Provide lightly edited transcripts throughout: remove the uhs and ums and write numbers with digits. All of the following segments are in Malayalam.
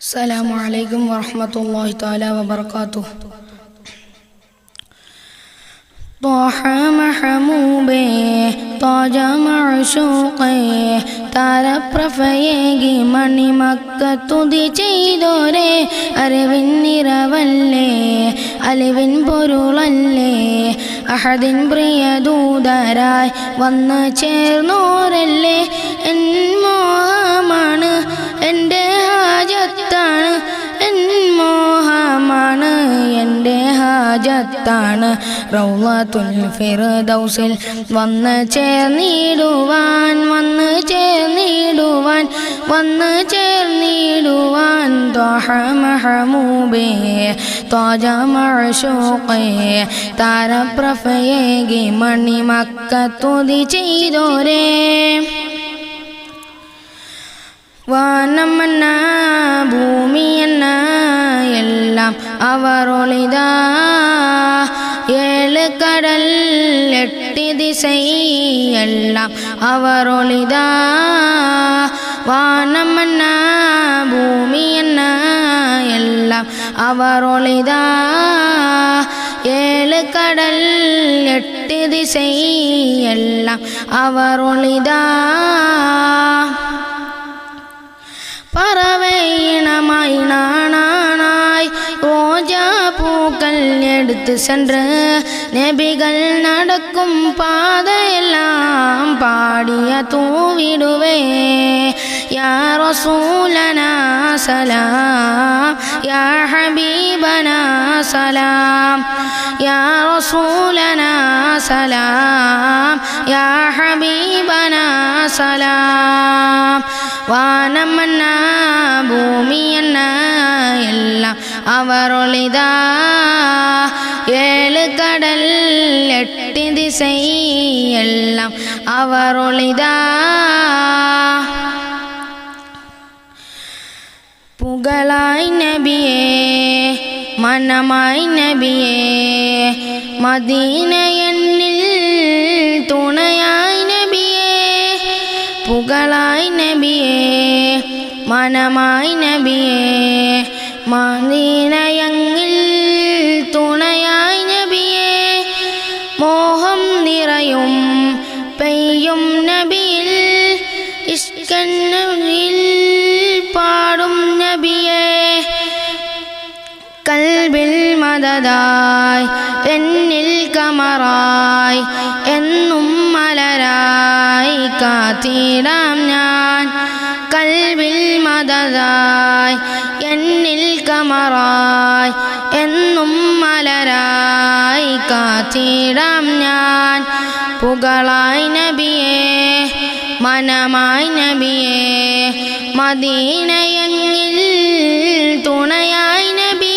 السلام عليكم ورحمة الله تعالى وبركاته. طه محموبേ താജ മഅ്ശൂഖേ താരപ്രഭയേകി മണിമക്കത്തുതി ചെയ്തോരേ അറിവിൻ നിറവല്ലേ അലിവിൻ പൊരുളല്ലേ അഹദിൻ പ്രിയദൂതരായി വന്ന് ചേർന്നോരല്ലേ എൻ മോഹമാണ് എൻ്റെ ഹാജത്താണ് എൻ മോഹമാണ് എൻ്റെ ഹാജത്താണ് റൗളത്തുൽ ഫിർദൗസിൽ വന്ന് ചേർന്നിടുവാൻ ത്വഹ മഹമൂബേ ത്വജ മഅ്ശൂഖേ താരപ്രഭയേകി മണിമക്കത്തുതി ചെയ്തോരേ വാനമന്ന ഭൂമിയെന്ന എല്ലാം അവരൊളിതാ ഏഴ് കടൽ എട്ട് ദിശയെല്ലാം അവരൊളിതാ വാനമന്ന ഭൂമിയെന്ന എല്ലാം അവരൊളിതാ ഏഴ് കടൽ എട്ട് ദിശയെല്ലാം അവരൊളിതാ പറവയിണമായി നാണാനായി റോജാപ്പൂക്കൾ എടുത്ത് சென்று നബികൾ നടക്കും പാതയെല്ലാം പാടിയ തൂവിടുവേ യാ റസൂലനാ സലാം യാ ഹബീബനാ സലാം യാ റസൂലനാ സലാം യാ ഹബീബനാ സലാം വാനമന്ന ഭൂമിയെന്ന എല്ലാം അവരൊളിതാ ഏഴ് കടൽ എട്ട് ദിശയെല്ലാം അവരൊളിതാ പുകളായി നബിയേ മനമായി നബിയേ മദീന എന്നിൽ തുണയായി നബിയേ പുകളായി നബിയേ മനമായി നബിയേ മദീനയങ്ങിൽ തുണയായി നബിയേ മോഹം നിറയും പെയ്യും നബിയിൽ ഇഷ്കൻ നബിയിൽ പാടും നബിയേ കൽബിൽ മദദായി എന്നിൽ കമറായി എന്നും മലരായി കാത്തിടാം ഞാൻ കൽബിൽ മദദായി എന്നിൽ കമറായി എന്നും മലരായി കാത്തിടാം ഞാൻ പുകളായി നബിയേ മനമായി നബിയേ മദീനയങ്ങിൽ തുണയായി നബിയേ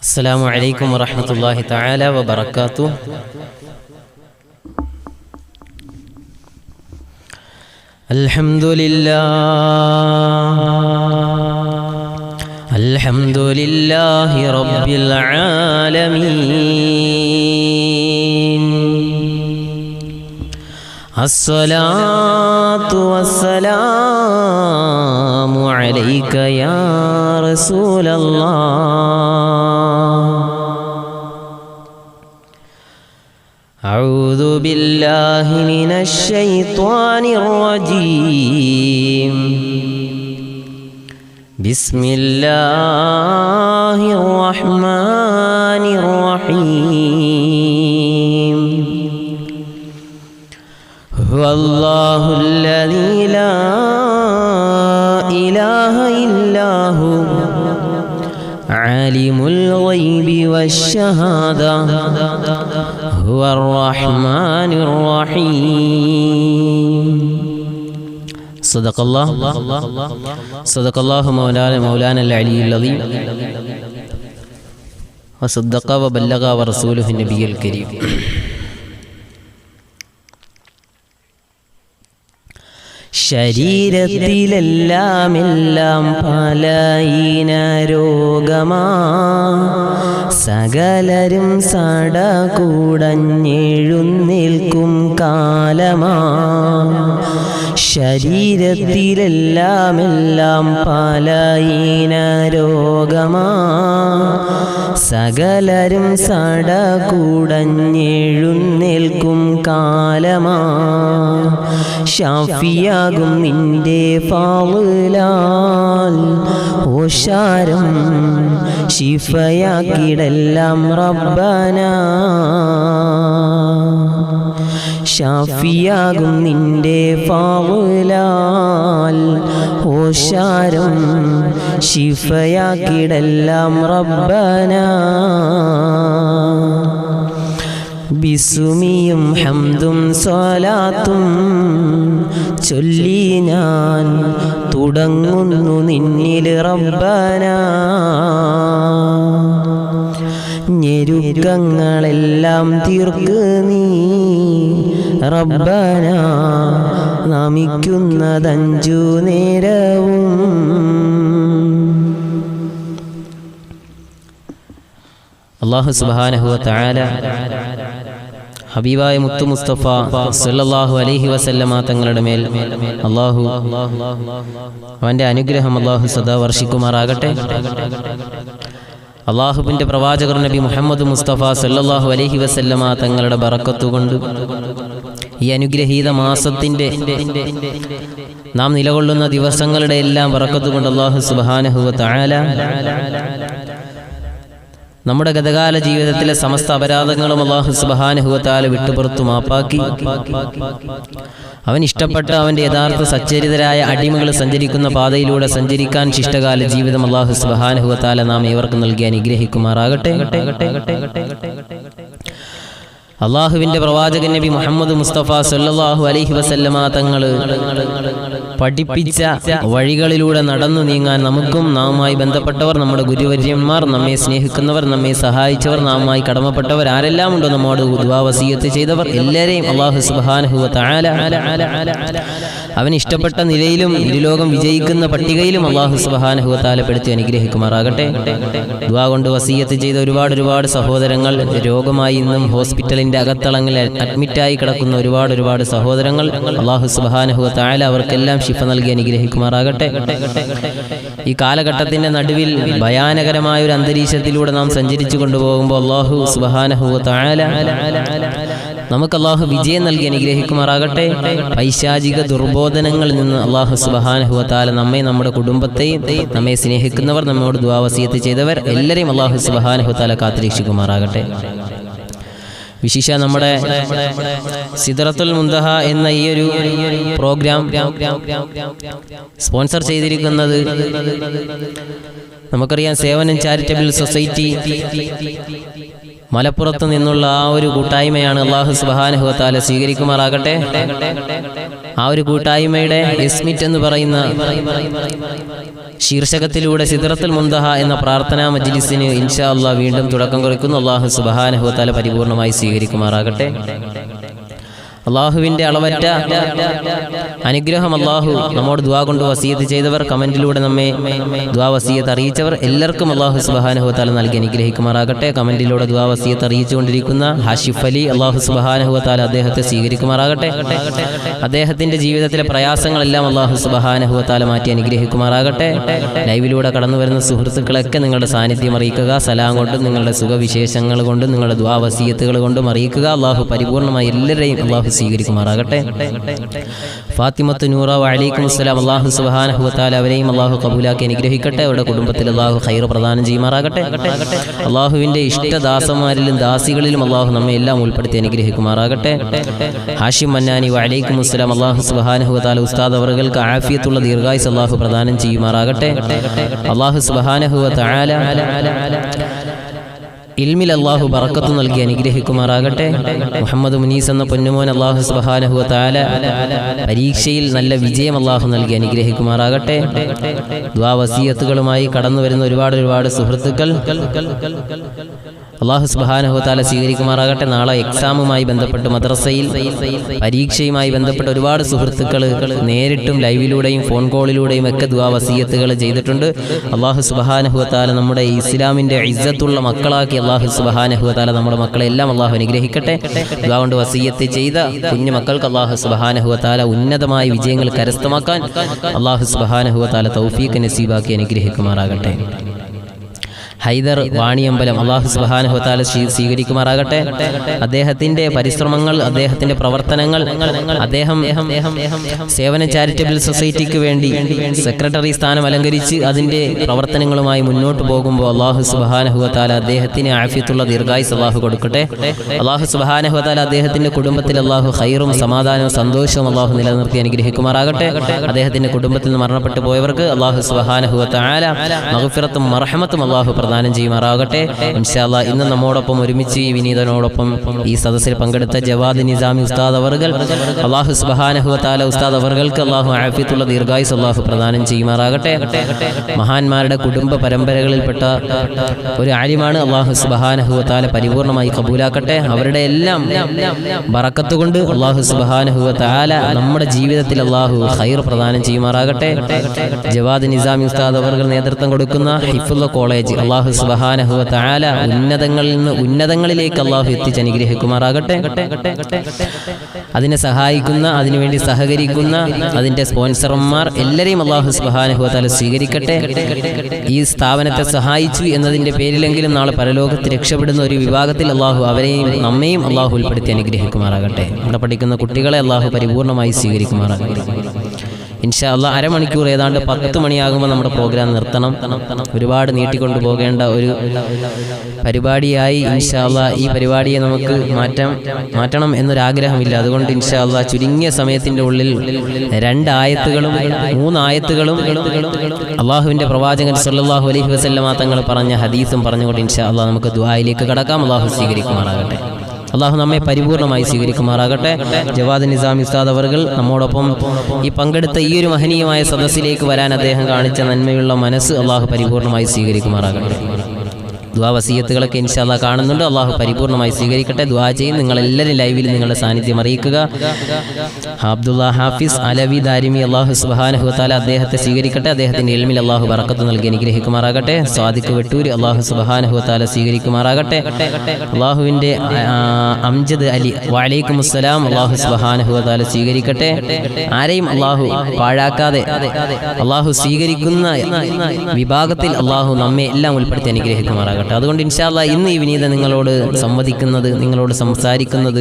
السلام عليكم ورحمة الله تعالى وبركاته. الحمد لله رب العالمين. الصلاة والسلام عليك يا رسول الله. أعوذ بالله من الشيطان الرجيم. بسم الله الرحمن الرحيم. هو الله الذي لا إله إلا هو ആലിമുൽ ഗൈബി വശ്ശഹാദ ഹുവർ റഹ്മാനുർ റഹീം. സദഖല്ലാഹു മൗലാനൽ അലിയുൽ അദീം വസദ്ദഖ വബല്ലഗ വറസൂലുഹു നബിയുൽ കരീം. ശരീരത്തിലെല്ലാം പലയിന രോഗമാ, സകലരും സടകുടഞ്ഞെഴുന്നേൽക്കും കാലമാ. ശരീരത്തിലെല്ലാം പലയിന രോഗമാ, സകലരും സടകുടഞ്ഞെഴുന്നേൽക്കും കാലമാ. ഷാഫിയാകും നിന്റെ ഫാളിലാൽ ഓശാരം ശിഫയാക്കിടെല്ലാം റബ്ബന. ഷാഫിയാകും നിന്റെ ഫാളിലാൽ ഓശാരം ശിഫയാക്കിടെല്ലാം റബ്ബന. ബിസ്മിയും ഹംദും സ്വലാത്തും ചൊല്ലി ഞാൻ തുടങ്ങുന്നു നിന്നിൽ റബ്ബന. ഞെരുക്കങ്ങളെല്ലാം തീർക്ക് നീ റബ്ബന, നമിക്കുന്നതഞ്ചു നേരവും. അല്ലാഹു സുബ്ഹാനഹു വ തആല ഹബീബായ മുത്തു മുസ്തഫ സല്ലല്ലാഹു അലൈഹി വസല്ലമ തങ്ങളുടെ മേൽ അല്ലാഹു അവൻ്റെ അനുഗ്രഹം അല്ലാഹു സദാ വർഷിക്കുമാറാകട്ടെ. അല്ലാഹുവിൻ്റെ പ്രവാചകർ നബി മുഹമ്മദ് മുസ്തഫ സല്ലല്ലാഹു അലൈഹി വസല്ലമ തങ്ങളുടെ ബറക്കത്തുകൊണ്ട് ഈ അനുഗ്രഹീത മാസത്തിൻ്റെ നാം നിലകൊള്ളുന്ന ദിവസങ്ങളുടെ എല്ലാം ബറക്കത്തുകൊണ്ട് അല്ലാഹു സുബ്ഹാനഹു വ തആല നമ്മുടെ ഗതകാല ജീവിതത്തിലെ സമസ്ത അപരാധങ്ങളും അല്ലാഹു സുബ്ഹാനഹു വ തആല വിട്ടുപുറത്തു മാപ്പാക്കി അവൻ ഇഷ്ടപ്പെട്ട അവൻ്റെ യഥാർത്ഥ സച്ചരിതരായ അടിമകൾ സഞ്ചരിക്കുന്ന പാതയിലൂടെ സഞ്ചരിക്കാൻ ശിഷ്ടകാല ജീവിതം അല്ലാഹു സുബ്ഹാനഹു വ തആല നാം ഏവർക്കും നൽകി അനുഗ്രഹിക്കുമാറാകട്ടെ. അള്ളാഹുവിൻ്റെ പ്രവാചകൻ നബി മുഹമ്മദ് മുസ്തഫ സല്ലല്ലാഹു അലൈഹി വസല്ലമ തങ്ങൾ പഠിപ്പിച്ച വഴികളിലൂടെ നടന്നു നീങ്ങാൻ നമുക്കും നാമുമായി ബന്ധപ്പെട്ടവർ, നമ്മുടെ ഗുരുവര്യന്മാർ, നമ്മെ സ്നേഹിക്കുന്നവർ, നമ്മെ സഹായിച്ചവർ, നാമുമായി കടമപ്പെട്ടവർ ആരെല്ലാം ഉണ്ടോ നമ്മോട് ദുആ വസിയത്ത് ചെയ്തവർ എല്ലാവരെയും അല്ലാഹു സുബ്ഹാനഹു വ തആല അവൻ ഇഷ്ടപ്പെട്ട നിലയിലും ഇരുലോകം വിജയിക്കുന്ന പട്ടികയിലും അല്ലാഹു സുബ്ഹാനഹു വ തആല പെടുത്തി അനുഗ്രഹിക്കുമാറാകട്ടെ. ദുആ കൊണ്ട് വസിയത്ത് ചെയ്ത ഒരുപാട് സഹോദരങ്ങൾ, രോഗമായി ഇന്നും ഹോസ്പിറ്റലിൻ്റെ അകത്തളങ്ങളിൽ അഡ്മിറ്റായി കിടക്കുന്ന ഒരുപാട് സഹോദരങ്ങൾ അല്ലാഹു സുബ്ഹാനഹു വ തആല അവർക്കെല്ലാം ശിഫ നൽകി അനുഗ്രഹിക്കുമാറാകട്ടെ. ഈ കാലഘട്ടത്തിൻ്റെ നടുവിൽ ഭയാനകരമായ ഒരു അന്തരീക്ഷത്തിലൂടെ നാം സഞ്ചരിച്ചു കൊണ്ടുപോകുമ്പോൾ അല്ലാഹു സുബ്ഹാനഹു വ തആല നമുക്ക് അല്ലാഹു വിജയം നൽകി അനുഗ്രഹിക്കുമാറാകട്ടെ. പൈശാചിക ദുർബോധനങ്ങളിൽ നിന്ന് അല്ലാഹു സുബ്ഹാനഹു വ തആല നമ്മെ, നമ്മുടെ കുടുംബത്തെയും, നമ്മെ സ്നേഹിക്കുന്നവർ, നമ്മോട് ദുആ വസിയത്ത് ചെയ്തവർ എല്ലാവരെയും അല്ലാഹു സുബ്ഹാനഹു വ തആല കാത്തുരക്ഷിക്കുമാറാകട്ടെ. വിശേഷ നമ്മുടെ സിദ്റത്തുൽ മുന്തഹ എന്ന ഈ ഒരു പ്രോഗ്രാം സ്പോൺസർ ചെയ്തിരിക്കുന്നത് നമുക്കറിയാം സേവനം ചാരിറ്റബിൾ സൊസൈറ്റി മലപ്പുറത്ത് നിന്നുള്ള ആ ഒരു കൂട്ടായ്മയാണ്. അല്ലാഹു സുബ്ഹാനഹു വ തആല സ്വീകരിക്കുമാറാകട്ടെ. ആ ഒരു കൂട്ടായ്മയുടെ എസ്മിറ്റ് എന്ന് പറയുന്ന ശീർഷകത്തിലൂടെ സിദ്റത്തുൽ മുന്തഹ എന്ന പ്രാർത്ഥനാ മജ്ലിസിന് ഇൻഷാ അല്ലാഹ് വീണ്ടും തുടക്കം കുറിക്കുന്നു. അല്ലാഹു സുബ്ഹാനഹു വ തആല പരിപൂർണമായി സ്വീകരിക്കുമാറാകട്ടെ. അള്ളാഹുവിൻ്റെ അളവറ്റ അനുഗ്രഹം അള്ളാഹു നമ്മോട് ദുആ കൊണ്ട് വസിയത്ത് ചെയ്തവർ, കമന്റിലൂടെ നമ്മെ ദുആ വസിയത്ത് അറിയിച്ചവർ എല്ലാവർക്കും അള്ളാഹു സുബ്ഹാനഹു വ തആല നൽകി അനുഗ്രഹിക്കുമാറാകട്ടെ. കമന്റിലൂടെ ദുആ വസിയത്ത് അറിയിച്ചുകൊണ്ടിരിക്കുന്ന ഹാഷിഫ് അലി, അള്ളാഹു സുബ്ഹാനഹു വ തആല അദ്ദേഹത്തെ സ്വീകരിക്കുമാറാകട്ടെ. അദ്ദേഹത്തിൻ്റെ ജീവിതത്തിലെ പ്രയാസങ്ങളെല്ലാം അള്ളാഹു സുബ്ഹാനഹു വ തആല മാറ്റി അനുഗ്രഹിക്കുമാറാകട്ടെ. ലൈവിലൂടെ കടന്നു വരുന്ന സുഹൃത്തുക്കളൊക്കെ നിങ്ങളുടെ സാന്നിധ്യം അറിയിക്കുക. സലാം കൊണ്ടും നിങ്ങളുടെ സുഖവിശേഷങ്ങൾ കൊണ്ടും നിങ്ങളുടെ ദുആ വസിയത്തുകൾ കൊണ്ടും അറിയിക്കുക. അള്ളാഹു പരിപൂർണമായി എല്ലാവരെയും അള്ളാഹു സ്വീകരിക്കുമാറാകട്ടെ. ഫാത്തിമത്ത് നൂറ വഅലൈക്കും അസ്സലാം. അല്ലാഹു സുബ്ഹാനഹു വതആല അവരെയും അല്ലാഹു കബൂലാക്കി അനുഗ്രഹിക്കട്ടെ. അവരുടെ കുടുംബത്തിൽ അല്ലാഹു ഖൈർ പ്രദാനം ചെയ്യുമാറാകട്ടെ. അല്ലാഹുവിൻ്റെ ഇഷ്ടദാസന്മാരിലും ദാസികളിലും അല്ലാഹു നമ്മെ എല്ലാം ഉൾപ്പെടുത്തി അനുഗ്രഹിക്കുമാറാകട്ടെ. ഹാഷിം മന്നാനി വഅലൈക്കും അസ്സലാം. അല്ലാഹു സുബ്ഹാനഹു വതആല ഉസ്താദ് അവർക്ക് ആഫിയത്തുള്ള ദീർഘായുസ് അല്ലാഹു പ്രദാനം ചെയ്യുമാറാകട്ടെ. അല്ലാഹു സുബ്ഹാനഹു വതആല ഇൽമിൽ അല്ലാഹു ബറക്കത്ത് നൽകി അനുഗ്രഹിക്കുമാറാകട്ടെ. മുഹമ്മദ് മുനീസ് എന്ന പൊന്നുമോൻ അല്ലാഹു സുബ്ഹാനഹു വതആല പരീക്ഷയിൽ നല്ല വിജയം അല്ലാഹു നൽകി അനുഗ്രഹിക്കുമാറാകട്ടെ. ദുആ വസിയത്തുകളുമായി കടന്നു വരുന്ന ഒരുപാട് സുഹൃത്തുക്കൾ അല്ലാഹു സുബ്ഹാനഹു വതആല സ്വീകരിക്കുമാറാകട്ടെ. നാളെ എക്സാമുമായി ബന്ധപ്പെട്ട് മദ്രസയിൽ പരീക്ഷയുമായി ബന്ധപ്പെട്ട് ഒരുപാട് സുഹൃത്തുക്കൾ നേരിട്ടും ലൈവിലൂടെയും ഫോൺ കോളിലൂടെയും ഒക്കെ ദുആ വസിയത്തുകൾ ചെയ്തിട്ടുണ്ട്. അല്ലാഹു സുബ്ഹാനഹു വതആല നമ്മുടെ ഇസ്ലാമിൻ്റെ ഇസ്സത്തുള്ള മക്കളാക്കി അല്ലാഹു സുബ്ഹാനഹു വതആല നമ്മുടെ മക്കളെ എല്ലാം അല്ലാഹു അനുഗ്രഹിക്കട്ടെ. ദുആ കൊണ്ട് വസിയത്ത് ചെയ്ത കുഞ്ഞു മക്കൾക്ക് അല്ലാഹു സുബ്ഹാനഹു വതആല ഉന്നതമായ വിജയങ്ങൾ കരസ്ഥമാക്കാൻ അല്ലാഹു സുബ്ഹാനഹു വതആല തൗഫീഖ് നസീബാക്കി അനുഗ്രഹിക്കുമാറാകട്ടെ. ഹൈദർ വാണിയമ്പലം അല്ലാഹു സുബ്ഹാനഹു വതആല സ്വീകരിക്കുമാറാകട്ടെ. അദ്ദേഹത്തിൻ്റെ പരിശ്രമങ്ങൾ, അദ്ദേഹത്തിൻ്റെ പ്രവർത്തനങ്ങൾ, അദ്ദേഹം സേവന ചാരിറ്റബിൾ സൊസൈറ്റിക്ക് വേണ്ടി സെക്രട്ടറി സ്ഥാനം അലങ്കരിച്ച് അതിൻ്റെ പ്രവർത്തനങ്ങളുമായി മുന്നോട്ട് പോകുമ്പോൾ അല്ലാഹു സുബ്ഹാനഹു വതആല അദ്ദേഹത്തിന് ആഫിയത്തുള്ള ദീർഘായുസ് അല്ലാഹു കൊടുക്കട്ടെ. അല്ലാഹു സുബ്ഹാനഹു വതആല അദ്ദേഹത്തിൻ്റെ കുടുംബത്തിൽ അല്ലാഹു ഖൈറും സമാധാനവും സന്തോഷവും അല്ലാഹു നിലനിർത്തി അനുഗ്രഹിക്കുമാറാകട്ടെ. അദ്ദേഹത്തിൻ്റെ കുടുംബത്തിൽ നിന്ന് മരണപ്പെട്ടു പോയവർക്ക് അല്ലാഹു സുബ്ഹാനഹു വതആല മഗ്ഫിറത്തും മർഹമത്തും അല്ലാഹു പ്രദാനം ചെയ്യുമാറാകട്ടെ. ഇൻഷാ അല്ലാഹ് ഇന്ന് നമ്മോടൊപ്പം ഒരുമിച്ച് ഈ വിനീതനോടൊപ്പം ഈ സദസ്സിൽ പങ്കെടുത്ത ജവാദ് നിസാമി ഉസ്താദ് അവർകൾ അല്ലാഹു സുബ്ഹാനഹു വതആല ഉസ്താദ് അവർക്ക് അല്ലാഹു ആഫിയത്തുള്ള ദീർഘായുസ് അല്ലാഹു പ്രദാനം ചെയ്യുമാറാകട്ടെ. മഹാന്മാരുടെ കുടുംബ പരമ്പരകളിൽപ്പെട്ട ഒരു ആലിമാണ്. അല്ലാഹു സുബ്ഹാനഹു വതആല പരിപൂർണമായി കബൂലാക്കട്ടെ. അവരുടെ എല്ലാം ബറക്കത്ത് കൊണ്ട് അല്ലാഹു സുബ്ഹാനഹു വതആല നമ്മുടെ ജീവിതത്തിൽ അല്ലാഹു ഖൈർ പ്രദാനം ചെയ്യുമാറാകട്ടെ. ജവാദ് നിസാമി ഉസ്താദ് അവർക്ക് നേതൃത്വം കൊടുക്കുന്ന ഹിഫ്ള് കോളേജ് അല്ലാഹു സുബ്ഹാനഹു വതആല ഉന്നതങ്ങളിൽ നിന്ന് ഉന്നതങ്ങളിലേക്ക് അല്ലാഹു എത്തിച്ച് അനുഗ്രഹിക്കുമാറാകട്ടെ. അതിനെ സഹായിക്കുന്ന, അതിനുവേണ്ടി സഹകരിക്കുന്ന അതിൻ്റെ സ്പോൺസർമാർ എല്ലാവരെയും അല്ലാഹു സുബ്ഹാനഹു വതആല സ്വീകരിക്കട്ടെ. ഈ സ്ഥാപനത്തെ സഹായിച്ചു എന്നതിൻ്റെ പേരിലെങ്കിലും നാളെ പരലോകത്ത് രക്ഷപ്പെടുന്ന ഒരു വിഭാഗത്തിൽ അല്ലാഹു അവരെയും നമ്മയും അല്ലാഹു ഉൾപ്പെടുത്തി അനുഗ്രഹിക്കുമാറാകട്ടെ. ഇവിടെ പഠിക്കുന്ന കുട്ടികളെ അല്ലാഹു പരിപൂർണമായി സ്വീകരിക്കുമാറാകട്ടെ. ഇൻഷാ അല്ലാഹ് അരമണിക്കൂർ ഏതാണ്ട് 10 മണിയാകുമ്പോൾ നമ്മുടെ പ്രോഗ്രാം നിർത്തണം. ഒരുപാട് നീട്ടിക്കൊണ്ടു പോകേണ്ട ഒരു പരിപാടിയായി ഇൻഷാ അല്ലാഹ് ഈ പരിപാടിയെ നമുക്ക് മാറ്റണം എന്നൊരാഗ്രഹമില്ല. അതുകൊണ്ട് ഇൻഷാ അല്ലാഹ് ചുരുങ്ങിയ സമയത്തിൻ്റെ ഉള്ളിൽ 2 ആയത്തുകളും 3 ആയത്തുകളും അള്ളാഹുവിൻ്റെ പ്രവാചകൻ സല്ലല്ലാഹു അലൈഹി വസല്ലമ തങ്ങൾ പറഞ്ഞ ഹദീസും പറഞ്ഞുകൊണ്ട് ഇൻഷാ അല്ലാഹ് നമുക്ക് ദുആയിലേക്ക് കടക്കാം. അള്ളാഹു സ്വീകരിക്കുമാറാകട്ടെ. അള്ളാഹു നമ്മെ പരിപൂർണമായി സ്വീകരിക്കുമാറാകട്ടെ. ജവാദ് നിസാമി ഉസ്താദ് അവர்கள் നമ്മോടൊപ്പം ഈ പങ്കെടുത്ത ഈ ഒരു മഹനീയമായ സദസ്സിലേക്ക് വരാൻ അദ്ദേഹം കാണിച്ച നന്മയുള്ള മനസ്സ് അള്ളാഹു പരിപൂർണമായി സ്വീകരിക്കുമാറാകട്ടെ. ദുആ വസിയത്തുകളൊക്കെ ഇൻഷാ അല്ലാഹ് കാണുന്നുണ്ട്. അള്ളാഹു പരിപൂർണമായി സ്വീകരിക്കട്ടെ. ദുആ ചെയ്യും. നിങ്ങളെല്ലാവരും ലൈവിൽ നിങ്ങളുടെ സാന്നിധ്യം അറിയിക്കുക. അബ്ദുള്ള ഹാഫിസ് അലവി ദാരിമി അള്ളാഹു സുബ്ഹാനഹു വതആല അദ്ദേഹത്തെ സ്വീകരിക്കട്ടെ. അദ്ദേഹത്തിൻ്റെ ഇൽമിൽ അള്ളാഹു ബറക്കത്ത് നൽകി അനുഗ്രഹിക്കുമാറാകട്ടെ. സ്വാദിഖ് വെട്ടൂർ അള്ളാഹു സുബ്ഹാനഹു വതആല സ്വീകരിക്കുമാറാകട്ടെ. അള്ളാഹുവിൻ്റെ അംജദ് അലി വഅലൈക്കും അസ്സലാം അള്ളാഹു സുബ്ഹാനഹു വതആല സ്വീകരിക്കട്ടെ. ആരെയും അള്ളാഹു പാഴാക്കാതെ അള്ളാഹു സ്വീകരിക്കുന്ന വിഭാഗത്തിൽ അള്ളാഹു നമ്മെ എല്ലാം ഉൾപ്പെടുത്തി അനുഗ്രഹിക്കുമാറാകട്ടെ. അതുകൊണ്ട് ഇൻഷാ അല്ലാഹ് ഇന്ന് ഈ വിനീത നിങ്ങളോട് സംവദിക്കുന്നത്, നിങ്ങളോട് സംസാരിക്കുന്നത്,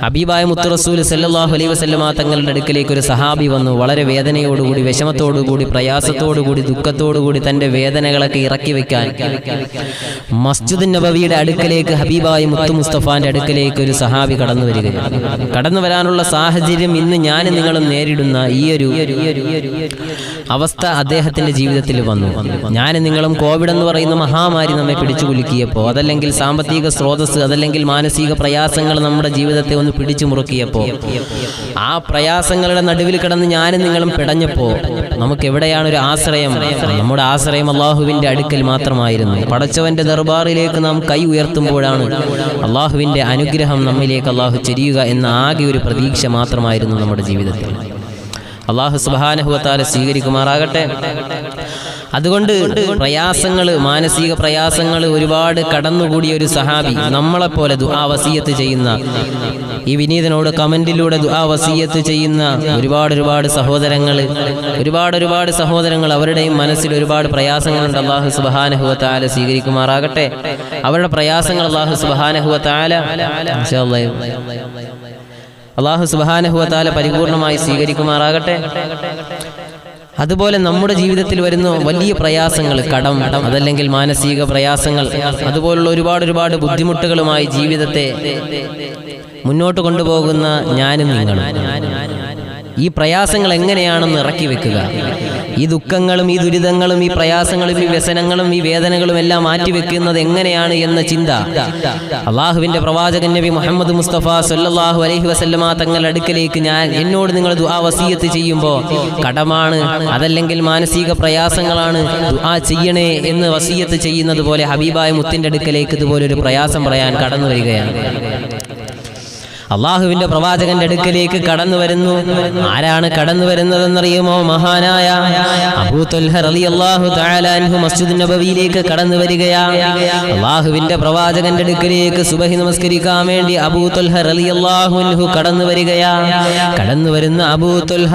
ഹബീബായ മുത്ത് റസൂൽ സല്ലല്ലാഹു അലൈഹി വസല്ലമ തങ്ങളുടെ അടുക്കലേക്ക് ഒരു സഹാബി വന്നു. വളരെ വേദനയോടുകൂടി, വിഷമത്തോടുകൂടി, പ്രയാസത്തോടുകൂടി, ദുഃഖത്തോടുകൂടി തൻ്റെ വേദനകളൊക്കെ ഇറക്കി വെക്കാൻ മസ്ജിദ് നബവിയുടെ അടുക്കലേക്ക്, ഹബീബായ മുത്ത് മുസ്തഫാന്റെ അടുക്കലേക്ക് ഒരു സഹാബി കടന്നു വരികയാണ്. കടന്നു വരാനുള്ള സാഹചര്യം ഇന്ന് ഞാനും നിങ്ങളും നേരിടുന്ന ഈ ഒരു അവസ്ഥ അദ്ദേഹത്തിന്റെ ജീവിതത്തിൽ വന്നു. ഞാനും നിങ്ങളും കോവിഡ് എന്ന് പറയുന്ന മഹാമാരി നമ്മെ പിടിച്ചു കുലുക്കിയപ്പോൾ, അതല്ലെങ്കിൽ സാമ്പത്തിക സ്രോതസ്, അതല്ലെങ്കിൽ മാനസിക പ്രയാസങ്ങൾ നമ്മുടെ ജീവിതത്തെ ഒന്ന് പിടിച്ചു മുറുക്കിയപ്പോൾ, ആ പ്രയാസങ്ങളുടെ നടുവിൽ കിടന്ന് ഞാനും നിങ്ങളും പിടഞ്ഞപ്പോൾ നമുക്ക് എവിടെയാണ് ഒരു ആശ്രയം? നമ്മുടെ ആശ്രയം അള്ളാഹുവിൻ്റെ അടുക്കൽ മാത്രമായിരുന്നു. പടച്ചവന്റെ ദർബാറിലേക്ക് നാം കൈ ഉയർത്തുമ്പോഴാണ് അള്ളാഹുവിൻ്റെ അനുഗ്രഹം നമ്മിലേക്ക് അള്ളാഹു ചൊരിയുക എന്ന ആകെ ഒരു പ്രതീക്ഷ മാത്രമായിരുന്നു നമ്മുടെ ജീവിതത്തിൽ. അള്ളാഹു സുബ്ഹാനഹു വതആല സ്വീകരിക്കുമാറാകട്ടെ. അതുകൊണ്ട് പ്രയാസങ്ങൾ, മാനസിക പ്രയാസങ്ങൾ ഒരുപാട് കടന്നുകൂടിയ ഒരു സഹാബി, നമ്മളെപ്പോലെ ദുആ വസിയത്ത് ചെയ്യുന്ന, ഈ വിനീതനോട് കമന്റിലൂടെ ദുആ വസിയത്ത് ചെയ്യുന്ന ഒരുപാട് സഹോദരങ്ങൾ, അവരുടെയും മനസ്സിൽ ഒരുപാട് പ്രയാസങ്ങളുണ്ട്. അല്ലാഹു സുബ്ഹാനഹു വതആല സ്വീകരിക്കുമാറാകട്ടെ. അവരുടെ പ്രയാസങ്ങൾ അല്ലാഹു സുബ്ഹാനഹു വതആല ഇൻഷാ അല്ലാഹ് അല്ലാഹു സുബ്ഹാനഹു വ തആല പരിപൂർണമായി സ്വീകരിക്കുമാറാകട്ടെ. അതുപോലെ നമ്മുടെ ജീവിതത്തിൽ വരുന്ന വലിയ പ്രയാസങ്ങൾ, കടം, അതല്ലെങ്കിൽ മാനസിക പ്രയാസങ്ങൾ, അതുപോലുള്ള ഒരുപാട് ബുദ്ധിമുട്ടുകളുമായി ജീവിതത്തെ മുന്നോട്ട് കൊണ്ടുപോകുന്ന ഞാനും നിങ്ങളും ഈ പ്രയാസങ്ങൾ എങ്ങനെയാണെന്ന് ഇറക്കി വെക്കുക. ഈ ദുഃഖങ്ങളും ഈ ദുരിതങ്ങളും ഈ പ്രയാസങ്ങളും ഈ വ്യസനങ്ങളും ഈ വേദനകളും എല്ലാം മാറ്റിവെക്കുന്നത് എങ്ങനെയാണ് എന്ന ചിന്ത അള്ളാഹുവിന്റെ പ്രവാചകൻ നബി മുഹമ്മദ് മുസ്തഫ സല്ലല്ലാഹു അലൈഹി വസല്ലമ തങ്ങളുടെ അടുക്കലേക്ക് എന്നോട് നിങ്ങൾ ദുആ വസിയത്ത് ചെയ്യുമ്പോൾ കടമാണ്, അതല്ലെങ്കിൽ മാനസിക പ്രയാസങ്ങളാണ്, ദുആ ചെയ്യണേ എന്ന് വസിയത്ത് ചെയ്യുന്നത് പോലെ ഹബീബായ മുത്തിന്റെ അടുക്കലേക്ക് ഇതുപോലൊരു പ്രയാസം പറയാൻ കടന്നു വരികയാണ്. അള്ളാഹുവിന്റെ പ്രവാചകന്റെ അടുക്കലേക്ക് കടന്നു വരുന്നു. ആരാണ് കടന്നു വരുന്നതെന്നറിയുമോ? മഹാനായ അബൂ ത്വൽഹ റളിയല്ലാഹു തആല അൻഹു മസ്ജിദ് നബവിയിലേക്ക് കടന്നു വരികയാണ്. അള്ളാഹുവിന്റെ പ്രവാചകന്റെ അടുക്കലേക്ക് സുബഹി നമസ്കരിക്കാൻ വേണ്ടി അബൂ ത്വൽഹ റളിയല്ലാഹു അൻഹു കടന്നു വരികയാണ്. കടന്നു വരുന്ന അബൂ ത്വൽഹ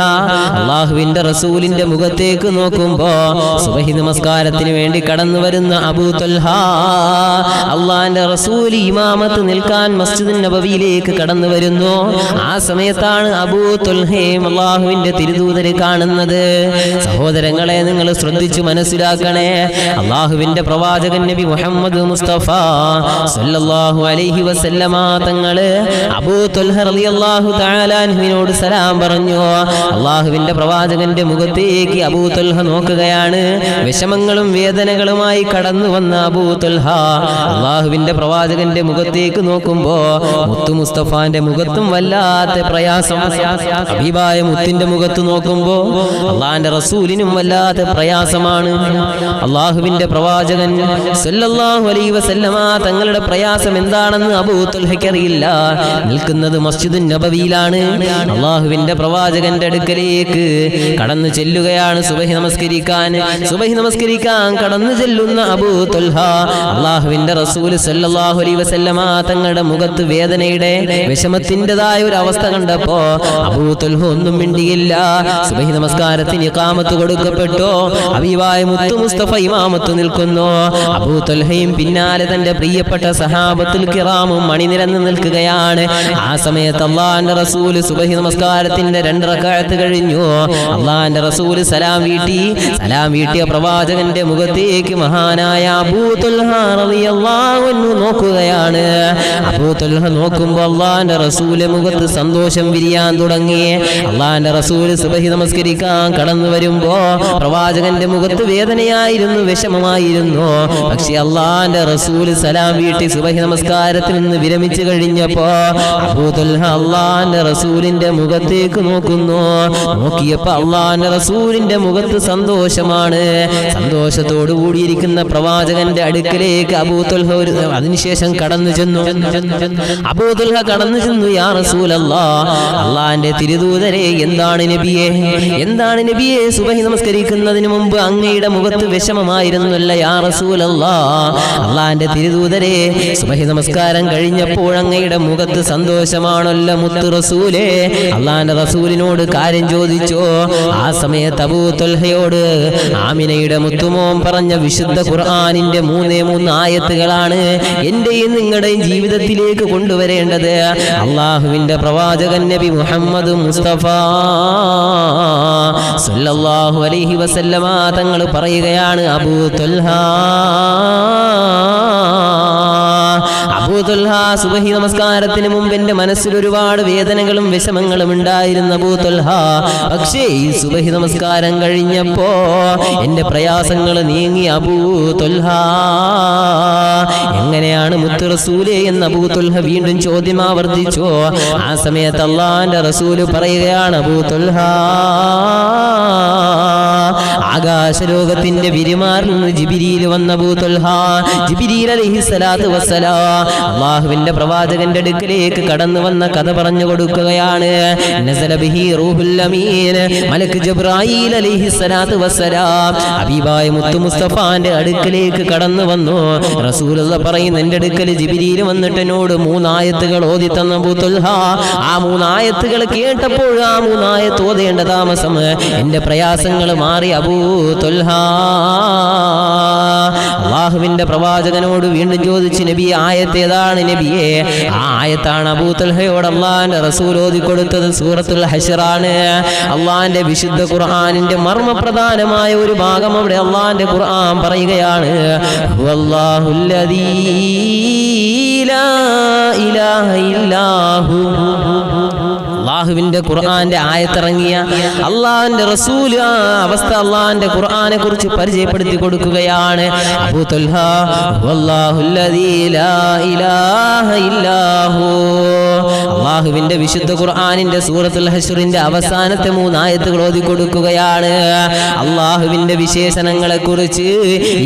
അള്ളാഹുവിന്റെ റസൂലിന്റെ മുഖത്തേക്ക് നോക്കുമ്പോ സുബഹി നമസ്കാരത്തിന് വേണ്ടി കടന്നു വരുന്ന അബൂ ത്വൽഹ അള്ളാഹിന്റെ റസൂൽ ഇമാമത്ത് നിൽക്കാൻ മസ്ജിദ് നബവിയിലേക്ക് കടന്നു വരുന്നു. ആ സമയത്താണ് അബൂ ത്വൽഹയും അള്ളാഹുവിന്റെ തിരുദൂതരെ കാണുന്നത്. സഹോദരങ്ങളെ, നിങ്ങൾ ശ്രദ്ധിച്ചു മനസ്സിലാക്കണേ. അള്ളാഹുവിന്റെ പ്രവാചകൻ നബി മുഹമ്മദ് മുസ്തഫ സല്ലല്ലാഹു അലൈഹി വസല്ലമ തങ്ങള് അബൂ ത്വൽഹ റളിയല്ലാഹു തആല അൻഹുവിനോട് സലാം പറഞ്ഞു. അള്ളാഹുവിന്റെ പ്രവാചകന്റെ മുഖത്തേക്ക് അബൂ ത്വൽഹ നോക്കുകയാണ്. വിഷമങ്ങളും വേദനകളുമായി കടന്നു വന്ന അബൂ ത്വൽഹ അള്ളാഹുവിന്റെ പ്രവാചകന്റെ മുഖത്തേക്ക് നോക്കുമ്പോ മുത്തു മുസ്തഫാന്റെ മുഖത്തും വല്ലാത്ത പ്രയാസം. ഹബീബായ മുത്തിന്റെ മുഖത്ത് നോക്കുമ്പോ അള്ളാഹിന്റെ റസൂലിനും വല്ലാത്ത പ്രയാസമാണ്. അള്ളാഹുവിന്റെ പ്രവാചകൻ സല്ലല്ലാഹു അലൈഹി വസല്ലമ തങ്ങളുടെ പ്രയാസം എന്താണെന്ന് അബൂ ത്വൽഹയ്ക്ക് അറിയില്ല. നിൽക്കുന്നത് മസ്ജിദുൻ നബവിയിലാണ്. അള്ളാഹുവിന്റെ പ്രവാചകന്റെ അടുക്കലേക്ക് കടന്നു ചെല്ലുകയാണ് സുബഹി നമസ്കരിക്കാൻ കടന്നു ചെല്ലുന്ന അബൂ ത്വൽഹ അള്ളാഹുവിന്റെ റസൂൽ സല്ലല്ലാഹു അലൈഹി വസല്ലമ തങ്ങളുടെ മുഖത്ത് വേദനയുടെ വിഷമത്തിൻ്റെതായ ഒരു അവസ്ഥ കണ്ടപ്പോ അബൂ ത്വൽഹ ഒന്നും മിണ്ടിയില്ല. സുബഹി നമസ്കാരത്തിന് ഇഖാമത്ത് കൊടുക്കപ്പെട്ടു. ഹബീബായ മുത്തു മുസ്തഫ ഇമാമത്ത് നിൽക്കുന്നു. അബൂ ത്വൽഹയും പിന്നാലെ തന്റെ പ്രിയപ്പെട്ട സഹാബത്തുൽ കിറാമും മണിനിരന്ന് നിൽക്കുകയാണ്. ആ സമയത്ത് അള്ളാഹിന്റെ റസൂൽ സുബഹി നമസ്കാരത്തിന്റെ 2 റക്അത്ത് കഴിഞ്ഞു. അള്ളാഹിന്റെ റസൂൽ സലാം വീട്ടിയ പ്രവാചകന്റെ മുഖത്തേക്ക് മഹാനായ അബൂ ത്വൽഹ റളിയല്ലാഹു അൻഹു നോക്കുകയാണ്. അബൂ ത്വൽഹ നോക്കുമ്പോൾ അള്ളാഹിന്റെ റസൂല് മുഖത്ത് സന്തോഷം വിരിയാൻ തുടങ്ങി. അള്ളാഹിന്റെ റസൂല് സുബഹി നമസ്കരിക്കാൻ കടന്നു വരുമ്പോ പ്രവാചകന്റെ മുഖത്ത് വേദനയായിരുന്നു, വിഷമമായിരുന്നു. പക്ഷെ അള്ളാഹിന്റെ റസൂല് സലാം വീട്ടി സുബഹി നമസ്കാരത്തിൽ നിന്ന് വിരമിച്ചു കഴിഞ്ഞപ്പോ അബൂ ത്വൽഹ അള്ളാഹിന്റെ റസൂലിന്റെ മുഖത്തേക്ക് നോക്കുന്നു. നോക്കിയപ്പോ അള്ളാഹിന്റെ റസൂലിന്റെ മുഖത്ത് സന്തോഷമാണ്. സന്തോഷത്തോടു കൂടിയിരിക്കുന്ന പ്രവാചകന്റെ അടുക്കലേക്ക് അബൂ ത്വൽഹ അതിനുശേഷം കടന്നു ചെന്നു. അബൂ ത്വൽഹ കടന്നു ചെന്നു. യാ റസൂലല്ലാഹ്, അള്ളാഹിന്റെ തിരുദൂതരെ, എന്താണ് നബിയെ സുബഹി നമസ്കരിക്കുന്നതിന് മുമ്പ് അങ്ങയുടെ മുഖത്ത് വിഷമമായിരുന്നല്ല യാ റസൂലല്ലാഹ്. അള്ളാഹിന്റെ തിരുദൂതരെ, സുബഹി നമസ്കാരം കഴിഞ്ഞപ്പോൾ അങ്ങയുടെ മുഖത്ത് സന്തോഷമാണല്ലോ മുത്തു റസൂലേ. അള്ളാഹിന്റെ റസൂലിനോട് കാര്യം ചോദിച്ചു. ആ സമയത്ത് അബൂ ത്വൽഹയോട് ആമിനയുടെ മുത്തുമോൻ പറഞ്ഞ വിശുദ്ധ ഖുർആനിന്റെ 3 ആയത്തുകളാണ് എന്റെയും നിങ്ങളുടെയും ജീവിതത്തിലേക്ക് കൊണ്ടുവരേണ്ടത്. അള്ളാഹുവിന്റെ പ്രവാചകൻ നബി മുഹമ്മദ് മുസ്തഫ സല്ലല്ലാഹു അലൈഹി വസല്ലമ തങ്ങൾ പറയുകയാണ്, അബൂ ത്വൽഹ സുബഹി നമസ്കാരത്തിന് മുമ്പ് എന്റെ മനസ്സിൽ ഒരുപാട് വേദനകളും വിഷമങ്ങളും ഉണ്ടായിരുന്ന അബൂ ത്വൽഹ, പക്ഷേ ഈ സുബഹി നമസ്കാരം കഴിഞ്ഞപ്പോ എന്റെ പ്രയാസങ്ങൾ നീങ്ങി അബൂ ത്വൽഹ. എങ്ങനെയാണ് മുത്തു റസൂലേ എന്ന് അബൂ ത്വൽഹ വീണ്ടും ചോദ്യം ആവർത്തിച്ചു. ആ സമയത്ത് അള്ളാഹിന്റെ റസൂല് പറയുകയാണ്, അബൂ ത്വൽഹ, ആകാശലോകത്തിന്റെ വിരിമാറിൽ നിന്ന് ജിബ്രീൽ വന്ന അബൂ ത്വൽഹ, ജിബ്രീൽ അലൈഹിസ്സലാത്തു വസ്സലാം അള്ളാഹുവിന്റെ പ്രവാചകന്റെ അടുക്കലേക്ക് കടന്നു വന്ന കഥ പറഞ്ഞു കൊടുക്കുകയാണ്. നസല ബിഹി റൂഹുൽ അമീൻ, മലക്ക് ജിബ്രായീൽ അലൈഹിസ്സലാത്തു വസ്സലാം ഹബീബായ മുത്തു മുസ്തഫാന്റെ അടുക്കലേക്ക് കടന്നു വന്നു. റസൂലുള്ളാഹി പറയുന്നു, എന്റെ അടുക്കൽ ജിബ്രീൽ വന്നിട്ട് എന്നോട് 3 ആയത്തുകൾ ഓതി തന്ന അബൂ ത്വൽഹ. ആ 3 ആയത്തുകൾ കേട്ടപ്പോൾ ആ 3 ആയത്ത് ഓതേണ്ട താമസം എന്റെ പ്രയാസങ്ങൾ മാറി അബൂ ത്വൽഹ. അള്ളാഹുവിന്റെ പ്രവാചകനോട് വീണ്ടും ചോദിച്ചു, നബി ആയത്ത് ഏതാണ് നബിയെ? ആ ആയത്താണ് അബൂ തൽഹയോട് അള്ളാഹിന്റെ റസൂൽ ഓതി കൊടുത്തത്. സൂറത്തുൽ ഹശ്റാണ്. അള്ളാഹിന്റെ വിശുദ്ധ ഖുർആനിന്റെ മർമ്മപ്രധാനമായ ഒരു ഭാഗം അവിടെ അള്ളാഹിന്റെ ഖുർആൻ പറയുകയാണ്. വല്ലാഹുല്ലദീ ലാ ഇലാഹ ഇല്ലാഹു. അള്ളാഹുവിന്റെ ഖുർആന്റെ ആയത്തിറങ്ങിയ അള്ളാഹിന്റെ റസൂൽ ആ അവസ്ഥ അള്ളാഹിന്റെ ഖുർആനെ കുറിച്ച് പരിചയപ്പെടുത്തി കൊടുക്കുകയാണ്. അബൂ തൽഹ വല്ലാഹുല്ലദീ ലാ ഇലാഹ ഇല്ലാഹു. അള്ളാഹുവിന്റെ വിശുദ്ധ ഖുർആനിന്റെ സൂറത്തുൽ ഹശ്റിന്റെ അവസാനത്തെ 3 ആയത്തുകൾ ഓതി കൊടുക്കുകയാണ്. അള്ളാഹുവിന്റെ വിശേഷണങ്ങളെ കുറിച്ച്,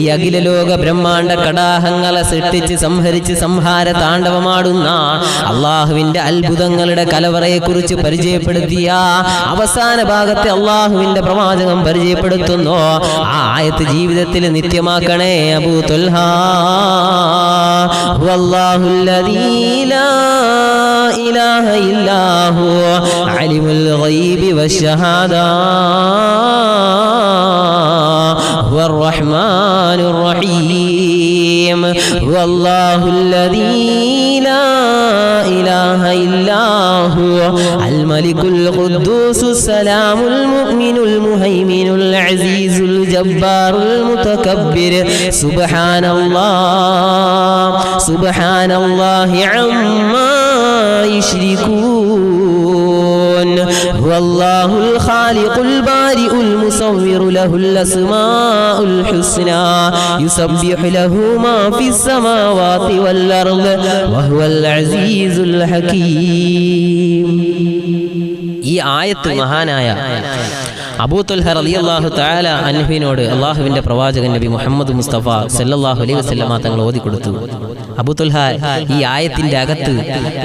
ഈ അഖില ലോക ബ്രഹ്മാണ്ഡ കടാഹങ്ങളെ സൃഷ്ടിച്ച് സംഹരിച്ച് സംഹാര താണ്ഡവമാടുന്ന അള്ളാഹുവിന്റെ അത്ഭുതങ്ങളുടെ കലവറയെ കുറിച്ച് പരിചയപ്പെടുത്തിയ അവസാന ഭാഗത്തെ അള്ളാഹുവിന്റെ പ്രവാചകം പരിചയപ്പെടുത്തുന്നു. ആ ആയത്ത് ജീവിതത്തിൽ നിത്യമാക്കണേ അബൂ തൽഹ. വല്ലാഹുല്ലദീ ലാ ഇലാഹ ഇല്ലാഹു അലിമുൽ ഗൈബി വശഹാദ ഹുവർ റഹ്മാനുർ റഹീം. വല്ലാഹുല്ലദീ ലാ ഇലാഹ ഇല്ലാഹു അൽ മലികുൽ ഖുദ്ദൂസുസ് സലാമുൽ മുഅ്മിനുൽ മുഹൈമിനുൽ അസീസുൽ ജബ്ബാറുൽ മുതകബ്ബിർ. സുബ്ഹാനല്ലാഹി അമ്മാ യുശ്രികൂൻ. വല്ലാഹുൽ ഖാലിഖുൽ ബാരിഉൽ മുസവ്വിറു ലഹുൽ അസ്മാഉൽ ഹുസ്നാ യുസബ്ബിഹു ലഹു മാ ഫിസ് സമാവാതി വൽ അർദ് വഹുവൽ അസീസുൽ ഹകീം. ഈ ആയത്ത് മഹാനായ അബൂ തൽഹ റളിയല്ലാഹു തആല അൻഹുവിനോട് അള്ളാഹുവിന്റെ പ്രവാചകൻ നബി മുഹമ്മദ് മുസ്തഫ സല്ലല്ലാഹു അലൈഹി വസല്ലമ തങ്ങൾ ഓതി കൊടുത്തു. അബൂ തൽഹ, ഈ ആയത്തിന്റെ അകത്ത്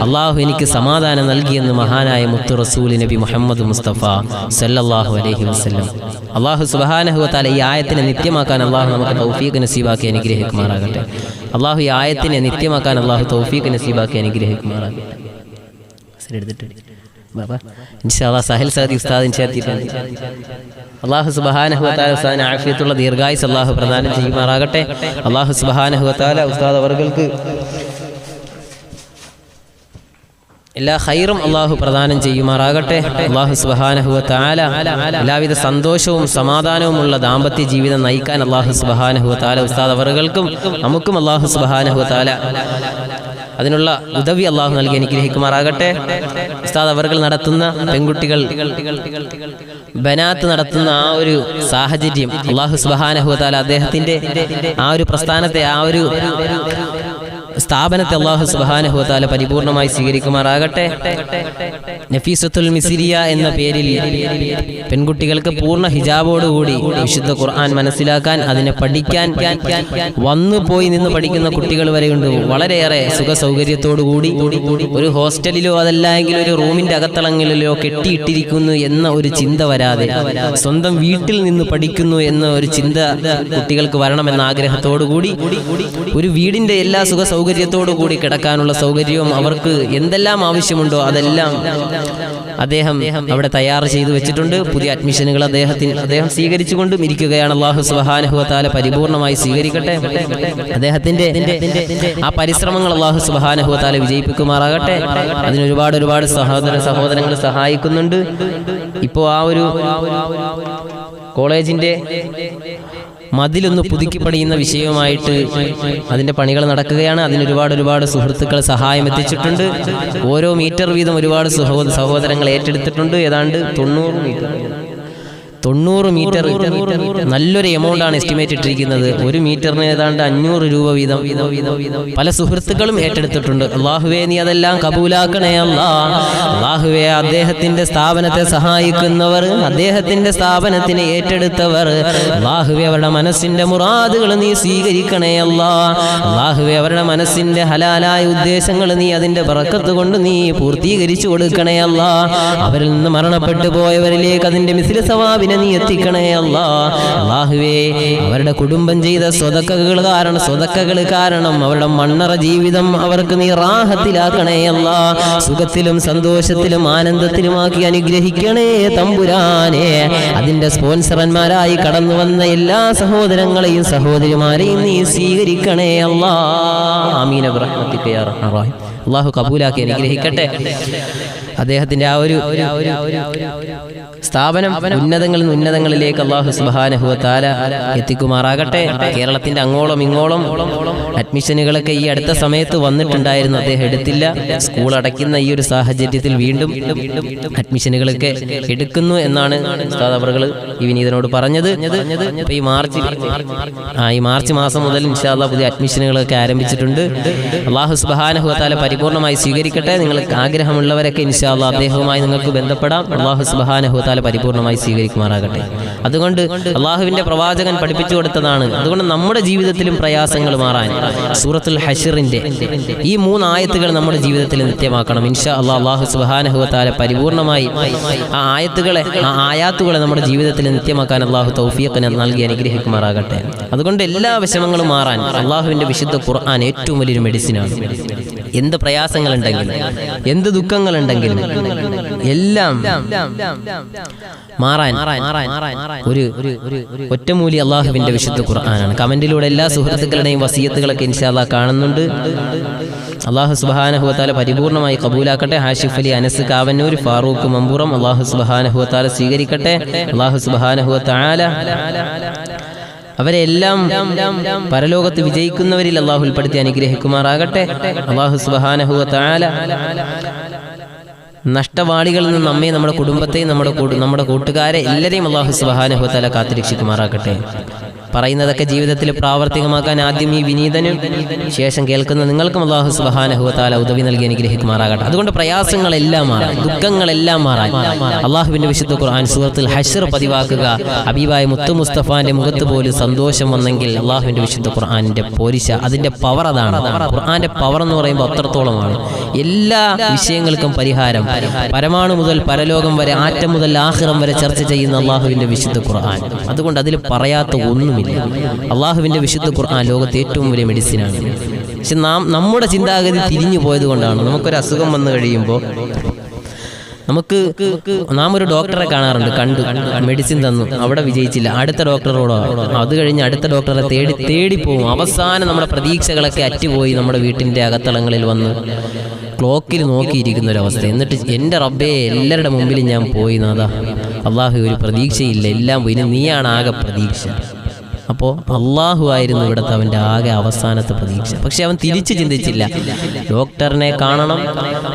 അള്ളാഹു എനിക്ക് സമാധാനം നൽകിയെന്ന് മഹാനായ മുത്തു റസൂൽ നബി മുഹമ്മദ് മുസ്തഫ സല്ലല്ലാഹു അലൈഹി വസല്ലം. അള്ളാഹു സുബ്ഹാനഹു വ തആല ഈ ആയത്തിനെ നിത്യമാക്കാൻ അള്ളാഹു നമുക്ക് തൗഫീഖ് നസീബാക്കി അനുഗ്രഹിക്കുമാറാകട്ടെ. അള്ളാഹു ഈ ആയത്തിനെ നിത്യമാക്കാൻ അള്ളാഹു തൗഫീഖ് നസീബാക്കി അനുഗ്രഹിക്കുമാറാകട്ടെ. ഇൻഷാ അല്ലാഹ് സാഹിൽ സാദി ഉസ്താദ് ഇൻഷാത്തിട്ടുണ്ട്. അല്ലാഹു സുബ്ഹാനഹു വ തആല ഉസ്താദിന് ആഫിയത്തുള്ള ദീർഘായുസ് അല്ലാഹു പ്രദാനം ചെയ്യുമാറാകട്ടെ. അല്ലാഹു സുബ്ഹാനഹു വ തആല ഉസ്താദ് അവർക്ക് എല്ലാ ഖൈറും അല്ലാഹു പ്രദാനം ചെയ്യുമാറാകട്ടെ. അല്ലാഹു സുബ്ഹാനഹു വ തആല എല്ലാവിധ സന്തോഷവും സമാധാനവുമുള്ള ദാമ്പത്യ ജീവിതം നയിക്കാൻ അല്ലാഹു സുബ്ഹാനഹു വ തആല ഉസ്താദ് അവർക്കും നമുക്കും അല്ലാഹു സുബ്ഹാനഹു വ തആല അതിനുള്ള ഉദവി അള്ളാഹു നൽകി അനുഗ്രഹിക്കുമാറാകട്ടെ. ഉസ്താദ് അവർകൾ നടത്തുന്ന പെൺകുട്ടികൾ ബനാത്ത് നടത്തുന്ന ആ ഒരു സാഹചര്യം അള്ളാഹു സുബ്ഹാനഹു വ തആല അദ്ദേഹത്തിന്റെ ആ ഒരു പ്രസ്ഥാനത്തെ ആ ഒരു സ്ഥാപനത്തെ അല്ലാഹു സുബ്ഹാനഹു വ തആല പരിപൂർണമായി സ്വീകരിക്കുമാറാകട്ടെ. നഫീസത്തുൽ മിസ്രിയ എന്ന പേരിൽ പെൺകുട്ടികൾക്ക് പൂർണ്ണ ഹിജാബോടുകൂടി വിശുദ്ധ ഖുർആൻ മനസ്സിലാക്കാൻ, അതിനെ പഠിക്കാൻ വന്നു പോയി നിന്ന് പഠിക്കുന്ന കുട്ടികൾ വരെയുണ്ട്. വളരെയേറെ സുഖ സൗകര്യത്തോടുകൂടി ഒരു ഹോസ്റ്റലിലോ അതല്ലെങ്കിൽ ഒരു റൂമിന്റെ അകത്തളങ്ങളിലോ കെട്ടിയിട്ടിരിക്കുന്നു എന്ന ഒരു ചിന്ത വരാതെ സ്വന്തം വീട്ടിൽ നിന്ന് പഠിക്കുന്നു എന്ന ഒരു ചിന്ത കുട്ടികൾക്ക് വരണമെന്ന ആഗ്രഹത്തോടുകൂടി ഒരു വീടിന്റെ എല്ലാ സുഖ സൗകര്യത്തോടു കൂടി കിടക്കാനുള്ള സൗകര്യവും അവർക്ക് എന്തെല്ലാം ആവശ്യമുണ്ടോ അതെല്ലാം അദ്ദേഹം അവിടെ തയ്യാർ ചെയ്തു വെച്ചിട്ടുണ്ട്. പുതിയ അഡ്മിഷനുകൾ അദ്ദേഹം സ്വീകരിച്ചുകൊണ്ടും ഇരിക്കുകയാണ്. അല്ലാഹു സുബ്ഹാനഹു വ തആല പരിപൂർണമായി സ്വീകരിക്കട്ടെ. അദ്ദേഹത്തിന്റെ ആ പരിശ്രമങ്ങൾ അല്ലാഹു സുബ്ഹാനഹു വ തആല വിജയിപ്പിക്കുമാറാകട്ടെ. അതിന് ഒരുപാട് സഹോദരങ്ങൾ സഹായിക്കുന്നുണ്ട്. ഇപ്പോൾ ആ ഒരു കോളേജിന്റെ മതിലൊന്ന് പുതുക്കി പണിയുന്ന വിഷയവുമായിട്ട് അതിന്റെ പണികൾ നടക്കുകയാണ്. അതിന് ഒരുപാട് സുഹൃത്തുക്കൾ സഹായം എത്തിച്ചിട്ടുണ്ട്. ഓരോ മീറ്റർ വീതം ഒരുപാട് സഹോദരങ്ങൾ ഏറ്റെടുത്തിട്ടുണ്ട്. ഏതാണ്ട് 90 മീറ്റർ നല്ലൊരു എമൗണ്ട് ആണ് എസ്റ്റിമേറ്റ് ഇട്ടിരിക്കുന്നത്. ഒരു മീറ്ററിന് ഏതാണ്ട് 500 രൂപ വീതം പല സുഹൃത്തുക്കളും ഏറ്റെടുത്തിട്ടുണ്ട്. അല്ലാഹുവേ നീ അതെല്ലാം കബൂലാക്കണേ അല്ലാഹുവേ. അദ്ദേഹത്തിന്റെ സ്ഥാപനത്തെ സഹായിക്കുന്നവർ, അദ്ദേഹത്തിന്റെ സ്ഥാപനത്തിനെ ഏറ്റെടുത്തവർ, അല്ലാഹുവേ അവരുടെ മനസ്സിന്റെ മുറാദുകൾ നീ സ്വീകരിക്കണേ അല്ലാഹുവേ. അവരുടെ മനസ്സിന്റെ ഹലാലായ ഉദ്ദേശങ്ങൾ നീ അതിന്റെ ബറക്കത്ത് കൊണ്ട് നീ പൂർത്തീകരിച്ചു കൊടുക്കണേ അവരിൽ നിന്ന് മരണപ്പെട്ടു പോയവരിലേക്ക് അതിന്റെ മിസ്ല സവാബിനെ സ്വലാഹിനെ നീ എത്തിക്കണേ അല്ലാ. അല്ലാഹുവേ, അവരുടെ കുടുംബം ചെയ്ത സ്വതക്കകൾ കാരണം അവരുടെ മണ്ണറ ജീവിതം അവർക്ക് നീ റാഹത്തിലാക്കണേ അല്ലാ. സുഖത്തിലും സന്തോഷത്തിലും ആനന്ദത്തിലുമാക്കി അനുഗ്രഹിക്കണേ തമ്പുരാനെ. അതിന്റെ സ്പോൺസർമാരായി കടന്നു വന്ന എല്ലാ സഹോദരങ്ങളെയും സഹോദരിമാരെയും നീ സ്വീകരിക്കണേ അല്ലാ. ആമീൻ ബിറഹ്മതിക യാ അർഹമർ റഹീം. അല്ലാഹു കബൂലാക്കി അനുഗ്രഹിക്കട്ടെ. അദ്ദേഹത്തിന്റെ ആ ഒരു സ്ഥാപനം ഉന്നതങ്ങളിലേക്ക് അല്ലാഹു സുബ്ഹാനഹു വ തആല എത്തിക്കുമാറാകട്ടെ. കേരളത്തിന്റെ അങ്ങോളം ഇങ്ങോളം അഡ്മിഷനുകളൊക്കെ ഈ അടുത്ത സമയത്ത് വന്നിട്ടുണ്ടായിരുന്നു, അദ്ദേഹം എടുത്തില്ല. സ്കൂൾ അടയ്ക്കുന്ന ഈ ഒരു സാഹചര്യത്തിൽ വീണ്ടും അഡ്മിഷനുകളൊക്കെ എടുക്കുന്നു എന്നാണ് ഉസ്താദ് അവർകൾ ഈ വിനീതനോട് പറഞ്ഞത്. അപ്പോൾ ഈ മാർച്ച് മാസം മുതൽ ഇൻഷാ അല്ലാഹ് പുതിയ അഡ്മിഷനുകളൊക്കെ ആരംഭിച്ചിട്ടുണ്ട്. അല്ലാഹു സുബ്ഹാനഹു വ തആല പരിപൂർണമായി സ്വീകരിക്കട്ടെ. നിങ്ങൾക്ക് ആഗ്രഹമുള്ളവരൊക്കെ ഇൻഷാ അല്ലാഹ് അദ്ദേഹവുമായി നിങ്ങൾക്ക് ബന്ധപ്പെടാം. അല്ലാഹു സുബ്ഹാനഹു വ തആല പരിപൂർണമായി സ്വീകരിക്കുമാറാകട്ടെ. അതുകൊണ്ട് അല്ലാഹുവിന്റെ പ്രവാചകൻ പഠിപ്പിച്ചു കൊടുത്തതാണ്. അതുകൊണ്ട് നമ്മുടെ ജീവിതത്തിലും പ്രയാസങ്ങൾ മാറാൻ സൂറത്തുൽ ഹശ്റിന്റെ ഈ 3 ആയത്തുകൾ നമ്മുടെ ജീവിതത്തിൽ നിത്യമാക്കണം ഇൻഷാ അല്ലാഹ്. അല്ലാഹു സുബ്ഹാനഹു വ തആല പരിപൂർണമായി ആ ആയാത്തുകളെ നമ്മുടെ ജീവിതത്തിൽ നിത്യമാക്കാൻ അല്ലാഹു തൗഫീഖ് നൽകി അനുഗ്രഹിക്കുമാറാകട്ടെ. അതുകൊണ്ട് എല്ലാ വിഷമങ്ങളും മാറാൻ അല്ലാഹുവിന്റെ വിശുദ്ധ ഖുർആൻ ഏറ്റവും വലിയൊരു മെഡിസിനാണ്. എന്ത് പ്രയാസങ്ങളുണ്ടെങ്കിലും എന്ത് ദുഃഖങ്ങളുണ്ടെങ്കിലും എല്ലാം മാറാൻ ഒരു ഒറ്റമൂലി അല്ലാഹുവിന്റെ വിശുദ്ധ ഖുർആനാണ്. കമന്റിലൂടെ എല്ലാ സുഹൃത്തുക്കളുടെയും വസിയത്തുകളൊക്കെ ഇൻഷാ അല്ലാഹ് കാണുന്നുണ്ട്. അല്ലാഹു സുബ്ഹാനഹു വ തആല പരിപൂർണമായി കബൂലാക്കട്ടെ. ഹാഷിഫ് അലി, അനസ് കാവന്നൂർ, ഫാറൂഖ് മമ്പുറം അല്ലാഹു സുബ്ഹാനഹു വ തആല സ്വീകരിക്കട്ടെ. അല്ലാഹു സുബ്ഹാനഹു വ തആല അവരെല്ലാം പരലോകത്ത് വിജയിക്കുന്നവരിൽ അല്ലാഹു ഉൾപ്പെടുത്തി അനുഗ്രഹിക്കുമാറാകട്ടെ. അല്ലാഹു സുബ്ഹാനഹു വ തആല നഷ്ടവാളികളിൽ നിന്ന് നമ്മെ, നമ്മുടെ കുടുംബത്തെയും നമ്മുടെ കൂട്ടുകാരെ എല്ലാവരെയും അല്ലാഹു സുബ്ഹാനഹു വ തആല കാത്തുരക്ഷിക്കുമാറാകട്ടെ. പറയുന്നതൊക്കെ ജീവിതത്തിൽ പ്രാവർത്തികമാക്കാൻ ആദ്യം ഈ വിനീതനും ശേഷം കേൾക്കുന്ന നിങ്ങൾക്കും അല്ലാഹു സുബ്ഹാനഹു വ തആല ഉദവി നൽകി അനുഗ്രഹിക്കുമാറാകട്ടെ. അതുകൊണ്ട് പ്രയാസങ്ങളെല്ലാം മാറാൻ, ദുഃഖങ്ങളെല്ലാം മാറാൻ അല്ലാഹുവിന്റെ വിശുദ്ധ ഖുർആൻ സൂറത്തുൽ ഹശ്ർ പതിവാക്കുക. ഹബീബായ മുത്തു മുസ്തഫാന്റെ മുഖത്ത് പോലും സന്തോഷം വന്നെങ്കിൽ അല്ലാഹുവിന്റെ വിശുദ്ധ ഖുർആനിന്റെ പോരിശ, അതിന്റെ പവർ അതാണ്. ഖുർആന്റെ പവർ എന്ന് പറയുമ്പോൾ അത്രത്തോളമാണ്. എല്ലാ വിഷയങ്ങൾക്കും പരിഹാരം, പരമാണു മുതൽ പരലോകം വരെ, ആറ്റം മുതൽ ആഖിറം വരെ ചർച്ച ചെയ്യുന്ന അല്ലാഹുവിന്റെ വിശുദ്ധ ഖുർആൻ. അതുകൊണ്ട് അതിൽ പറയാത്ത ഒന്നും അല്ലാഹുവിന്റെ വിശുദ്ധ ഖുർആൻ ലോകത്തെ ഏറ്റവും വലിയ മെഡിസിനാണ്. പക്ഷെ നമ്മുടെ ചിന്താഗതി തിരിഞ്ഞു പോയത് കൊണ്ടാണ് നമുക്കൊരു അസുഖം വന്നു കഴിയുമ്പോൾ നാം ഒരു ഡോക്ടറെ കാണാറുണ്ട്, കണ്ടു മെഡിസിൻ തന്നു, അവിടെ വിജയിച്ചില്ല, അടുത്ത ഡോക്ടറോടോ, അത് കഴിഞ്ഞ് അടുത്ത ഡോക്ടറെ തേടി പോകും. അവസാനം നമ്മുടെ പ്രതീക്ഷകളൊക്കെ അറ്റുപോയി നമ്മുടെ വീട്ടിന്റെ അകത്തളങ്ങളിൽ വന്ന് ക്ലോക്കിൽ നോക്കിയിരിക്കുന്ന ഒരവസ്ഥ. എന്നിട്ട് എൻ്റെ റബ്ബേ, എല്ലാവരുടെ മുമ്പിൽ ഞാൻ പോയി നാഥാ, അല്ലാഹു ഒരു പ്രതീക്ഷയില്ല, എല്ലാം പോയി, നീയാണ് ആകെ പ്രതീക്ഷ. അപ്പോൾ അള്ളാഹു ആയിരുന്നു ഇവിടുത്തെ അവൻ്റെ ആകെ അവസാനത്തെ പ്രതീക്ഷ. പക്ഷെ അവൻ തിരിച്ചു ചിന്തിച്ചില്ല. ഡോക്ടറിനെ കാണണം,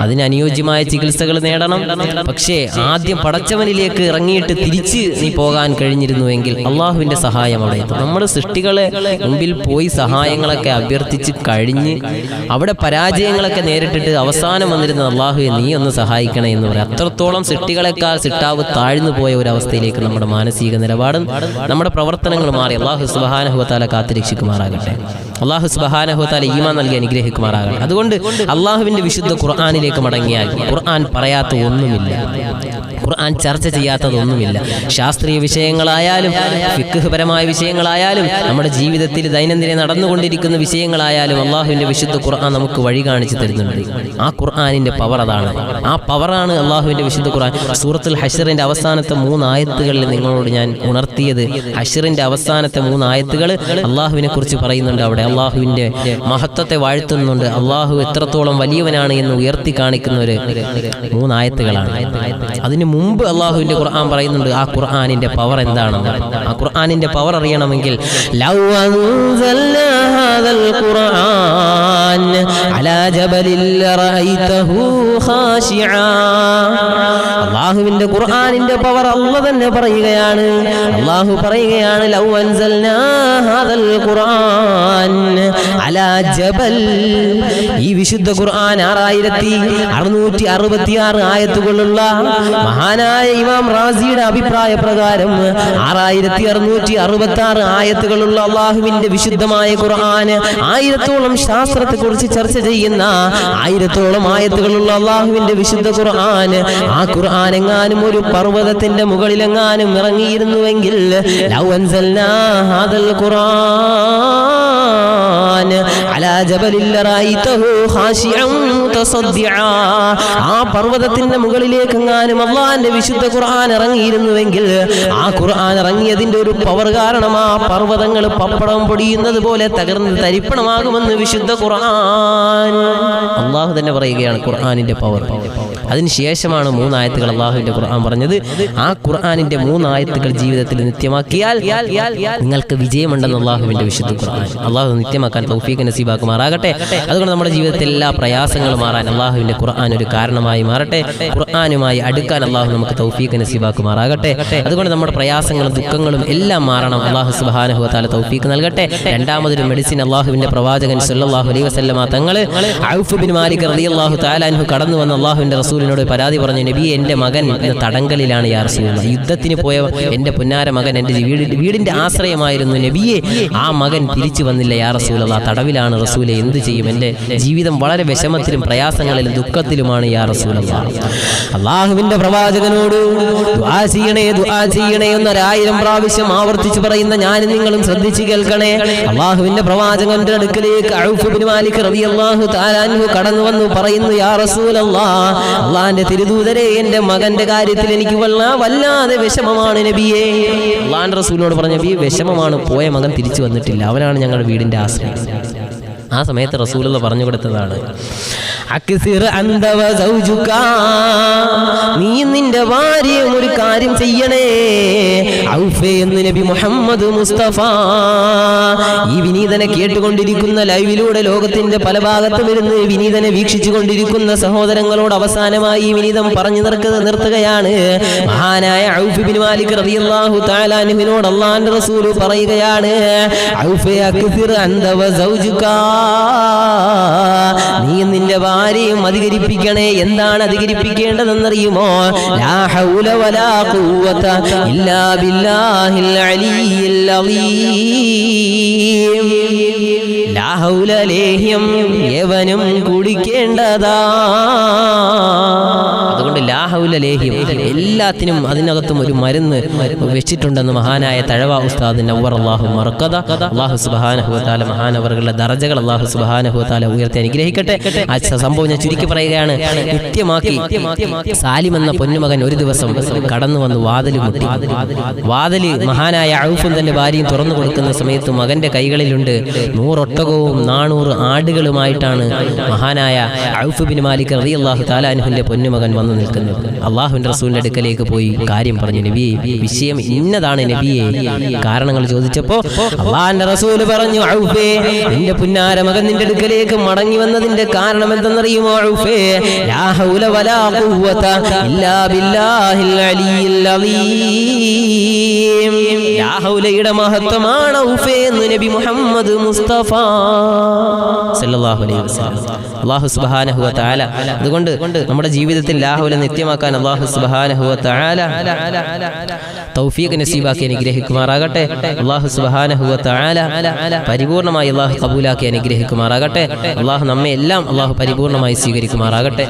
അതിന് അനുയോജ്യമായ ചികിത്സകൾ നേടണം. പക്ഷേ ആദ്യം പടച്ചവനിലേക്ക് ഇറങ്ങിയിട്ട് തിരിച്ച് നീ പോകാൻ കഴിഞ്ഞിരുന്നുവെങ്കിൽ അള്ളാഹുവിൻ്റെ സഹായം അവിടെ എത്തും. നമ്മുടെ സൃഷ്ടികളെ മുമ്പിൽ പോയി സഹായങ്ങളൊക്കെ അഭ്യർത്ഥിച്ച് കഴിഞ്ഞ് അവിടെ പരാജയങ്ങളൊക്കെ നേരിട്ടിട്ട് അവസാനം വന്നിരുന്ന അള്ളാഹുവെ നീ ഒന്ന് സഹായിക്കണേ എന്ന് പറയാം. അത്രത്തോളം സൃഷ്ടികളെക്കാൾ സിട്ടാവ് താഴ്ന്നു പോയ ഒരവസ്ഥയിലേക്ക് നമ്മുടെ മാനസിക നിലപാടും നമ്മുടെ പ്രവർത്തനങ്ങൾ മാറി. അള്ളാഹു സുബ്ഹാനഹു വ തആല കാത്തുരക്ഷിക്കുമാറാകട്ടെ. അല്ലാഹു സുബ്ഹാനഹു വ തആല ഈമാൻ നൽകി അനുഗ്രഹിക്കുമാറാകട്ടെ. അതുകൊണ്ട് അല്ലാഹുവിന്റെ വിശുദ്ധ ഖുർആനിലേക്ക് മടങ്ങിയാൽ ഖുർആൻ പറയാത്ത ഒന്നുമില്ല, ഖുർആൻ ചർച്ച ചെയ്യാത്തതൊന്നുമില്ല. ശാസ്ത്രീയ വിഷയങ്ങളായാലും ഫിഖ്ഹ് പരമായ വിഷയങ്ങളായാലും നമ്മുടെ ജീവിതത്തിൽ ദൈനംദിനം നടന്നുകൊണ്ടിരിക്കുന്ന വിഷയങ്ങളായാലും അല്ലാഹുവിന്റെ വിശുദ്ധ ഖുർആൻ നമുക്ക് വഴി കാണിച്ചു തരുന്നുണ്ട്. ആ ഖുർആനിന്റെ പവർ അതാണ്. ആ പവറാണ് അല്ലാഹുവിന്റെ വിശുദ്ധ ഖുർആൻ. സൂറത്തുൽ ഹശ്റിന്റെ അവസാനത്തെ 3 ആയത്തുകളിൽ നിങ്ങളോട് ഞാൻ ഉണർത്തിയത്. ഹശ്റിന്റെ അവസാനത്തെ 3 ആയത്തുകൾ അല്ലാഹുവിനെ കുറിച്ച് പറയുന്നുണ്ട്. അവിടെ അല്ലാഹുവിന്റെ മഹത്വത്തെ വാഴ്ത്തുന്നുണ്ട്. അല്ലാഹു എത്രത്തോളം വലിയവനാണ് എന്ന് ഉയർത്തി കാണിക്കുന്ന ഒരു 3 ആയത്തുകളാണ്. അതിന് മുമ്പ് അല്ലാഹുവിന്റെ ഖുർആൻ പറയുന്നുണ്ട് ആ ഖുർആനിന്റെ പവർ എന്താണെന്ന്. ആ ഖുർആനിന്റെ പവർ അറിയണമെങ്കിൽ ലൗ അൻസൽനാ ഹാദൽ ഖുർആൻ അലാ ജബലിൽ റഅയ്തഹു ഖാശിആ. അല്ലാഹുവിന്റെ ഖുർആനിന്റെ പവർ അല്ലാഹു തന്നെ പറയുകയാണ്. അല്ലാഹു പറയുകയാണ് ലൗ അൻസൽനാ ഹാദൽ ഖുർആൻ അലാ ജബൽ. ഈ വിശുദ്ധ ഖുർആൻ 6666 ആയത്തുകളുള്ള മഹാനായ ഇമാം റാസിയുടെ അഭിപ്രായ പ്രകാരം 6666 ആയത്തുകളുള്ള അള്ളാഹുവിന്റെ വിശുദ്ധമായ ഖുർആൻ, 1000ഓളം ശാസ്ത്രത്തെക്കുറിച്ച് ചർച്ച ചെയ്യുന്ന 1000ഓളം ആയത്തുകളുള്ള അള്ളാഹുവിന്റെ വിശുദ്ധ ഖുർആൻ, ആ ഖുർആൻ എങ്ങാനും ഒരു പർവ്വതത്തിന്റെ മുകളിലെങ്ങാനും ഇറങ്ങിയിരുന്നുവെങ്കിൽ ലൗ അൻസൽനാ ഹാദൽ ഖുർആൻ അലാ ജബലിൽ ലറഅയ്തഹു ഖാശിഅൻ മുതസദ്ദിഅ, ആ പർവ്വതത്തിന്റെ മുകളിലേക്ക് എങ്ങാനും അള്ളാഹുവിന്റെ വിശുദ്ധ ഖുർആൻ ഇറങ്ങിയിരുന്നുവെങ്കിൽ ആ ഖുർആൻ ഇറങ്ങിയതിന്റെ ഒരു പവർ കാരണം ആ പർവ്വതങ്ങൾ പപ്പടം പൊടിയുന്നത് പോലെ തകർന്ന് തരിപ്പണമാകുമെന്ന് വിശുദ്ധ ഖുർആൻ. അള്ളാഹു തന്നെ പറയുകയാണ് ഖുർആനിന്റെ പവർ. അതിനുശേഷമാണ് 3 ആയത്തുകൾ അള്ളാഹുവിന്റെ ഖുർആൻ പറഞ്ഞത്. ആ ഖുർആനിന്റെ 3 ആയത്തുകൾ ജീവിതത്തിൽ നിത്യമാക്കിയാൽ നിങ്ങൾക്ക് വിജയമുണ്ടെന്ന് അള്ളാഹുവിന്റെ വിശുദ്ധ ഖുർആൻ. അള്ളാഹു നിത്യമാക്കാൻ തൗഫീഖ് നസീബാക്കുമാറാകട്ടെ. അതുകൊണ്ട് നമ്മുടെ ജീവിതത്തിൽ എല്ലാ പ്രയാസങ്ങളും മാറാൻ അള്ളാഹുവിന്റെ ഖുർആൻ ഒരു കാരണമായി മാറട്ടെ. ഖുർആനുമായി അടുക്കാൻ അള്ളാഹു നമുക്ക് തൗഫീഖ് നസീബാക്കുമാറാകട്ടെ. അതുകൊണ്ട് നമ്മുടെ പ്രയാസങ്ങളും ദുഃഖങ്ങളും എല്ലാം മാറണം. അള്ളാഹു സുബ്ഹാനഹു വ തആല തൗഫീഖ് നൽകട്ടെ. രണ്ടാമതൊരു മെഡിസിൻ അള്ളാഹുവിന്റെ പ്രവാചകൻ സല്ലല്ലാഹു അലൈഹി വസല്ലമ തങ്ങൾ ഔഫ് ബിൻ മാലിക് റളിയല്ലാഹു തആല അൻഹു കടന്നു വന്ന അള്ളാഹുവിന്റെ റസൂലിനോട് പരാതി പറഞ്ഞു, നബിയെ, എൻ്റെ മകൻ തടങ്കലിലാണ് യാ റസൂലല്ലാഹ്. യുദ്ധത്തിന് പോയ എൻ്റെ പുന്നാര മകൻ എൻ്റെ വീടിന്റെ ആശ്രയമായിരുന്നു നബിയെ, ആ മകൻ തിരിച്ചു വന്നില്ല യാ റസൂലല്ലാഹ്, തടവിലാണ് റസൂലെ, എന്ത് ചെയ്യും? എൻ്റെ ജീവിതം വളരെ വിഷമത്തിലും പ്രയാസങ്ങളിലും ദുഃഖത്തിലുമാണ് യാ റസൂലല്ലാഹ്. അള്ളാഹുവിന്റെ പ്രവാചകനോട് ദുആ ചെയ്യണേ ദുആ ചെയ്യണേ എന്ന് 1000 പ്രാവശ്യം ആവർത്തിച്ചു പറയുന്ന ഞാനും നിങ്ങളും ശ്രദ്ധിച്ചു കേൾക്കണേ. അള്ളാഹുവിന്റെ പ്രവാചകന്റെ അടുക്കലേക്ക് ഔഫ് ബിൻ മാലിക് റളിയല്ലാഹു തആല അൻഹു കടന്നു വന്നു പറയുന്നു, യാ റസൂലല്ലാഹ്, അള്ളാഹിന്റെ തിരുദൂതരെ, എൻ്റെ മകന്റെ കാര്യത്തിൽ എനിക്ക് വല്ലാതെ വിഷമമാണ് നബിയെ. അള്ളാഹിന്റെ റസൂലിനോട് പറഞ്ഞ നബി, വിഷമമാണ്, പോയ മകൻ തിരിച്ചു വന്നിട്ടില്ല, അവനാണ് ഞങ്ങളുടെ വീടിന്റെ ആശ്രയം. ആ സമയത്ത് റസൂലുള്ള പറഞ്ഞു കൊടുത്തതാണ്, നീ നിന്റെ ഭാര്യയും ഒരു കാര്യം ചെയ്യണേ ഔഫേ എന്ന് നബി മുഹമ്മദ് മുസ്തഫ. ഈ വിനീതനെ കേട്ടുകൊണ്ടിരിക്കുന്ന ലൈവിലൂടെ ലോകത്തിന്റെ പല ഭാഗത്തും ഇരുന്ന് വിനീതനെ വീക്ഷിച്ചു കൊണ്ടിരിക്കുന്ന സഹോദരങ്ങളോട് അവസാനമായി ഈ വിനീതം പറഞ്ഞു നിർത്തുകയാണ്. മഹാനായ ഔഫ് ബിൻ മാലിക് റളിയല്ലാഹു തആല അൻഹുവിനോട് അല്ലാഹുവിന്റെ റസൂൽ പറയുകയാണ്, ഔഫേ അക്സിർ അൻത വ സൗജുക, നീ നിന്റെ ഭാര്യയും അധികരിപ്പിക്കണേ. എന്താണ് അധികരിപ്പിക്കേണ്ടതെന്നറിയുമോ? ലാ ഹൗല വലാ ഖുവത ഇല്ലാ ബില്ലാഹിൽ അലിയിൽ അളീം. ലാ ഹൗല ലേഹ്യം യവനും കുടിക്കേണ്ടതാ. അതുകൊണ്ട് ലാ ഹൗല ലേഹ്യം, എല്ലാത്തിനും അതിനകത്തും ഒരു മരുന്ന് വെച്ചിട്ടുണ്ടെന്ന് മഹാനായ തഴവ ഉസ്താദ് നവ്വർ അല്ലാഹു മർഖദ. അല്ലാഹു സുബ്ഹാനഹു വ തആല മഹാനവറുകളുടെ ദറജകൾ അല്ലാഹു സുബ്ഹാനഹു വ തആല ഉയർത്തി അനുഗ്രഹിക്കട്ടെ. ആ സംഭവം ഞാൻ ചുരുക്കി പറയുകയാണ്. നിത്യമാക്കി സാലിം എന്ന പൊന്നുമകൻ ഒരു ദിവസം കടന്നു വന്ന് വാതിൽ മുട്ടി. വാതില് മഹാനായ ഔഫും തന്റെ ഭാര്യയും തുറന്നു കൊടുക്കുന്ന സമയത്ത് മകന്റെ കൈകളിലുണ്ട് 100 ഒട്ടകവും 400 ആടുകളുമായിട്ടാണ് മഹാനായ ഔഫ് ബിൻ മാലിക് റളിയല്ലാഹു തആല അൻഹുവിന്റെ പൊന്നുമകൻ വന്നു നിൽക്കുന്നത്. അള്ളാഹുവിന്റെ റസൂലിന്റെ അടുക്കലേക്ക് പോയി കാര്യം പറഞ്ഞു, നബിയെ, വിഷയം ഇന്നതാണ് നബിയെ. കാരണങ്ങൾ ചോദിച്ചപ്പോ അള്ളാഹുവിന്റെ റസൂൽ പറഞ്ഞു, ഔഫേ, നിന്റെ പുന്നാര മകൻ നിന്റെ അടുക്കലേക്ക് മടങ്ങി വന്നതിന്റെ കാരണം എന്തെന്നറിയുമോ ഔഫേ? ലാ ഹൗല വലാ ഖുവത ഇല്ലാ ബില്ലാഹിൽ അലിയിൽ അളീം. ലാ ഹൗലയുടെ മഹത്വമാണ് ഔഫേ എന്ന് നബി മുഹമ്മദ് മുസ്തഫ സല്ലല്ലാഹു അലൈഹി വസല്ലം. അല്ലാഹു സുബ്ഹാനഹു വ തആല അതുകൊണ്ട് നമ്മുടെ ജീവിതത്തിൽ ലാ ഹൗല നിത്യമാക്കാൻ അല്ലാഹു സുബ്ഹാനഹു വ തആല തൗഫീഖ് നസീബാക്കി അനുഗ്രഹിക്കുമാറാകട്ടെ. അല്ലാഹു സുബ്ഹാനഹു വ തആല പരിപൂർണമായി അല്ലാഹു ഖബൂലാക്കി അനുഗ്രഹിക്കുമാറാകട്ടെ. അല്ലാഹു നമ്മെ എല്ലാം അല്ലാഹു പരിപൂർണമായി സ്വീകരിക്കുമാറാകട്ടെ.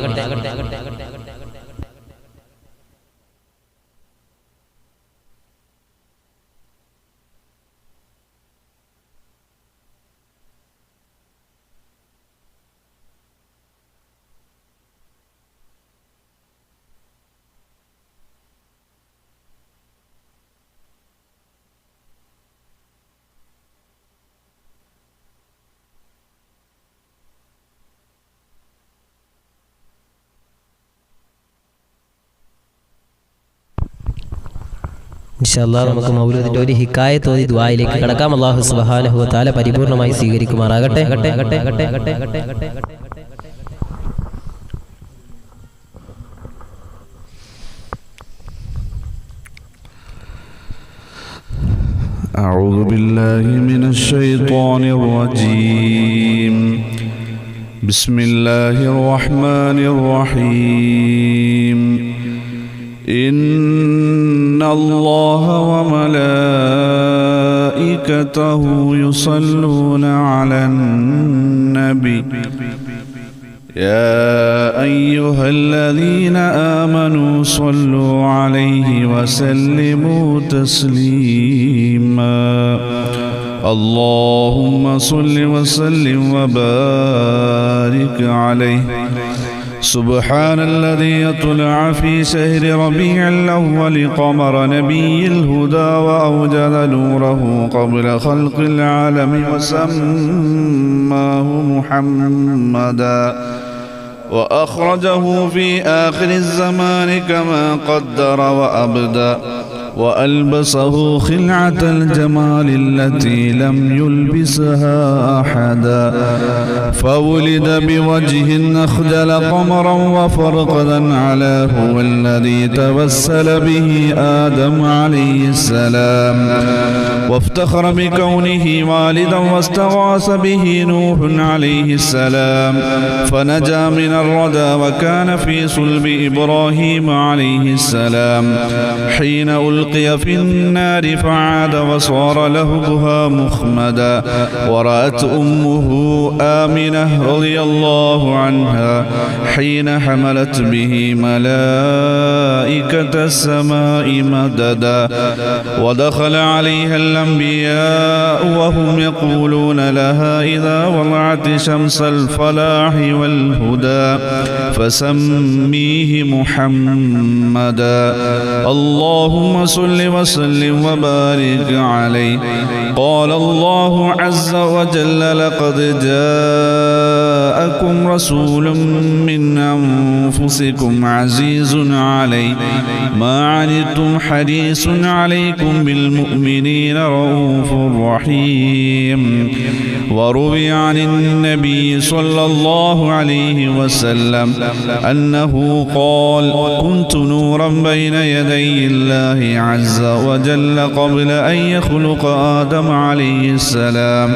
ഇൻഷാല്ലാഹ് നമുക്ക് മൗലൂദിന്റെ ഒരു ഹിക്കായത്ത് ഓതി ദുആയിലേക്ക് കടക്കാം. അല്ലാഹു സുബ്ഹാനഹു വ തആല പരിപൂർണമായി സ്വീകരിക്കുമാറാകട്ടെ. أعوذ بالله من الشيطان الرجيم. بسم الله الرحمن الرحيم. إن الله وملائكته يصلون على النبي يا أيها الذين آمنوا صلوا عليه وسلموا تسليما اللهم صل وسلم وبارك عليه سبحان الذي يطلع في شهر ربيع الأول قمر نبي الهدى وأوجد نوره قبل خلق العالم وسماه محمدا وأخرجه في آخر الزمان كما قدر وأبدى وألبسه خلعة الجمال التي لم يلبسها أحدا فولد بوجه أخجل قمرا وفرقدا على هو الذي توسل به آدم عليه السلام وافتخر بكونه والدا واستغاث به نوح عليه السلام فنجا من الردى وكان في صلب إبراهيم عليه السلام حين ألقي في النار فعاد وصار لهبها مخمدا ورأت أمه آمنة رضي الله عنها حين حملت به ملائكة السماء مددا ودخل عليها الأنبياء وهم يقولون لها إذا وضعت شمس الفلاح والهدى فسميه محمدا اللهم صل وسلم وبارك عليه قال الله عز وجل لقد جاءكم رسول من أنفسكم عزيز عليه ما عنتم حريص عليكم بالمؤمنين رؤوف رحيم وروي عن النبي صلى الله عليه وسلم أنه قال كنت نورا بين يدي الله عز وجل قبل أن يخلق آدم عليه السلام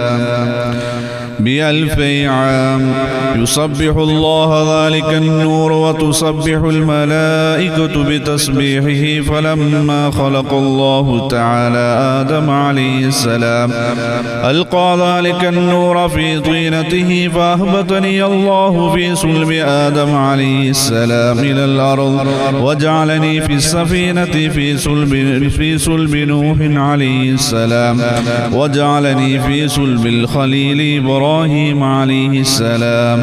ب1000 عام يسبح الله ذلك النور وتسبح الملائكة بتسبيحه فلما خلق الله تعالى آدم عليه السلام ألقى ذلك النور في طينته فأهبطني الله في صلب آدم عليه السلام إلى الأرض وجعلني في السفينة في صلب نوح عليه السلام وجعلني في صلب الخليل إبراهيم عليه السلام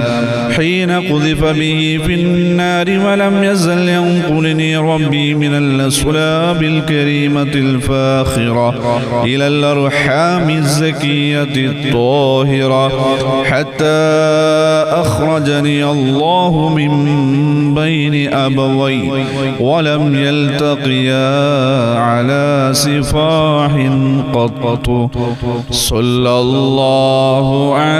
حين قذف به في النار ولم يزل ينقلني ربي من الأسلاب الكريمة الفاخرة إلى الأرحام الزكية الطاهرة حتى أخرجني الله من بين أبوي ولم يلتقيا على سفاح قط صلى الله على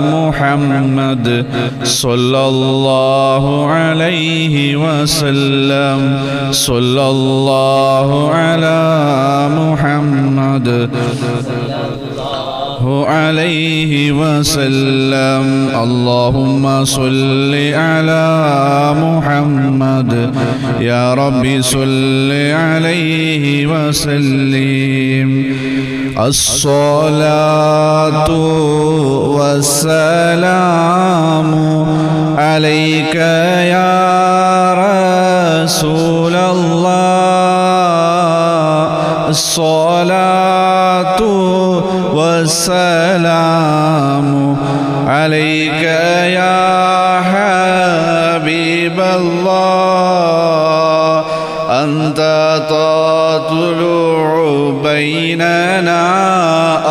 محمد صلى الله عليه وسلم صلى الله على محمد عليه وسلم اللهم صل على محمد يا ربي صل عليه وسلم الصلاة والسلام عليك يا رسول الله الصلاة والسلام عليك يا حبيب الله أنت تطلع بيننا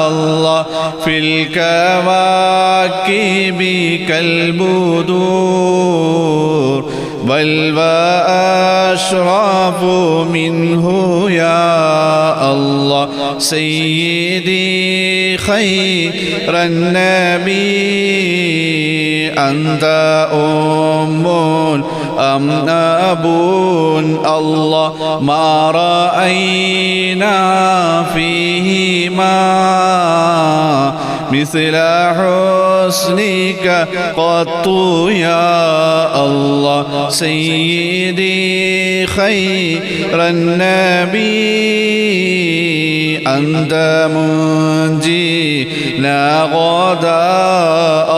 الله في الكواكب كالبدور بل وأشرف منه يا الله سيدي خير النبي أنت أم أم أبو الله ما رأينا فيهما مثل حسنك قط يا الله سيدي خير النبي أنت منجينا غدا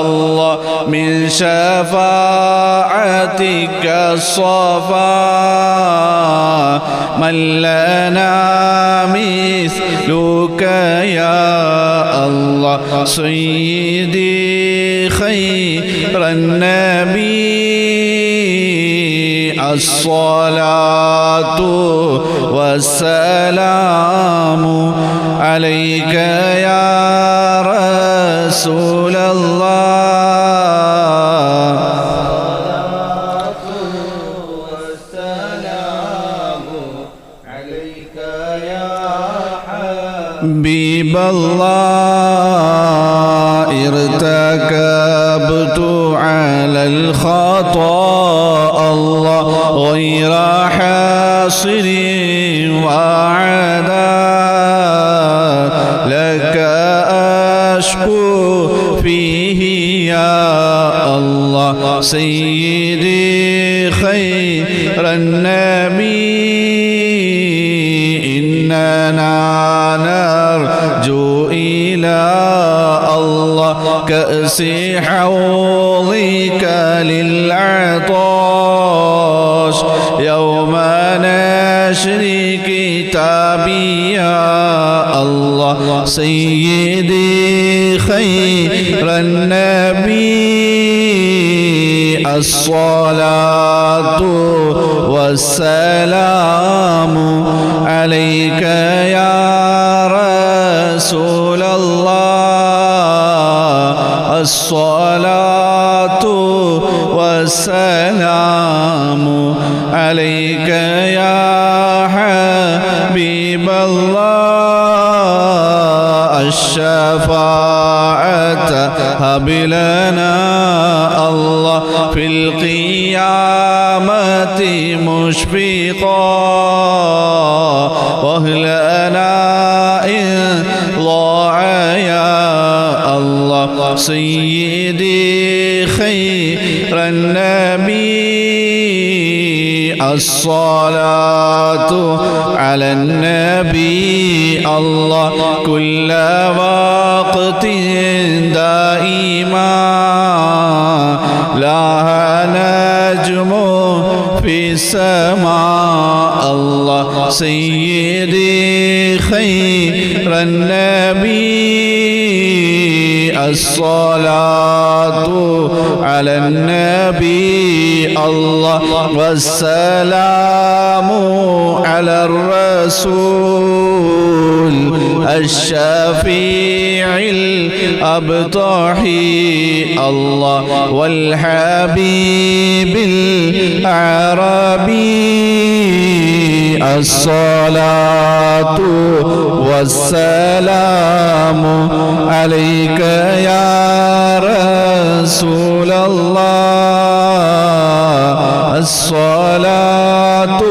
الله من شفاعتك الصفا من لنا مثلك يا الله سيدي خير النبي الصلاة والسلام عليك يا رسول الله والسلام عليك يا حبيب الله ارتكبت على الخطأ الله غير حاصر وعداء لك أشكو فيه يا الله سيدي خير النبي إننا نرجو إلى الله كأس حوضك للعطاش يوم نشر كتابي يا الله سيدي خير النبي الصلاة والسلام عليك يا رسول الله الصلاة والسلام عليك يا حبيب الله الشفاعة هب لنا الله في القيامة مشفقا واهلنا إن ضاع يا الله سيدي خير النبي الصلاة على النبي الله كل وقت دائما لها نجم في السماء الله سيدي خير النبي الصلاة على النبي الله والسلام على الرسول الشفيع الأبطحي الله والحبيب العربي الصلاة والسلام عليك يا رسول الله الصلاة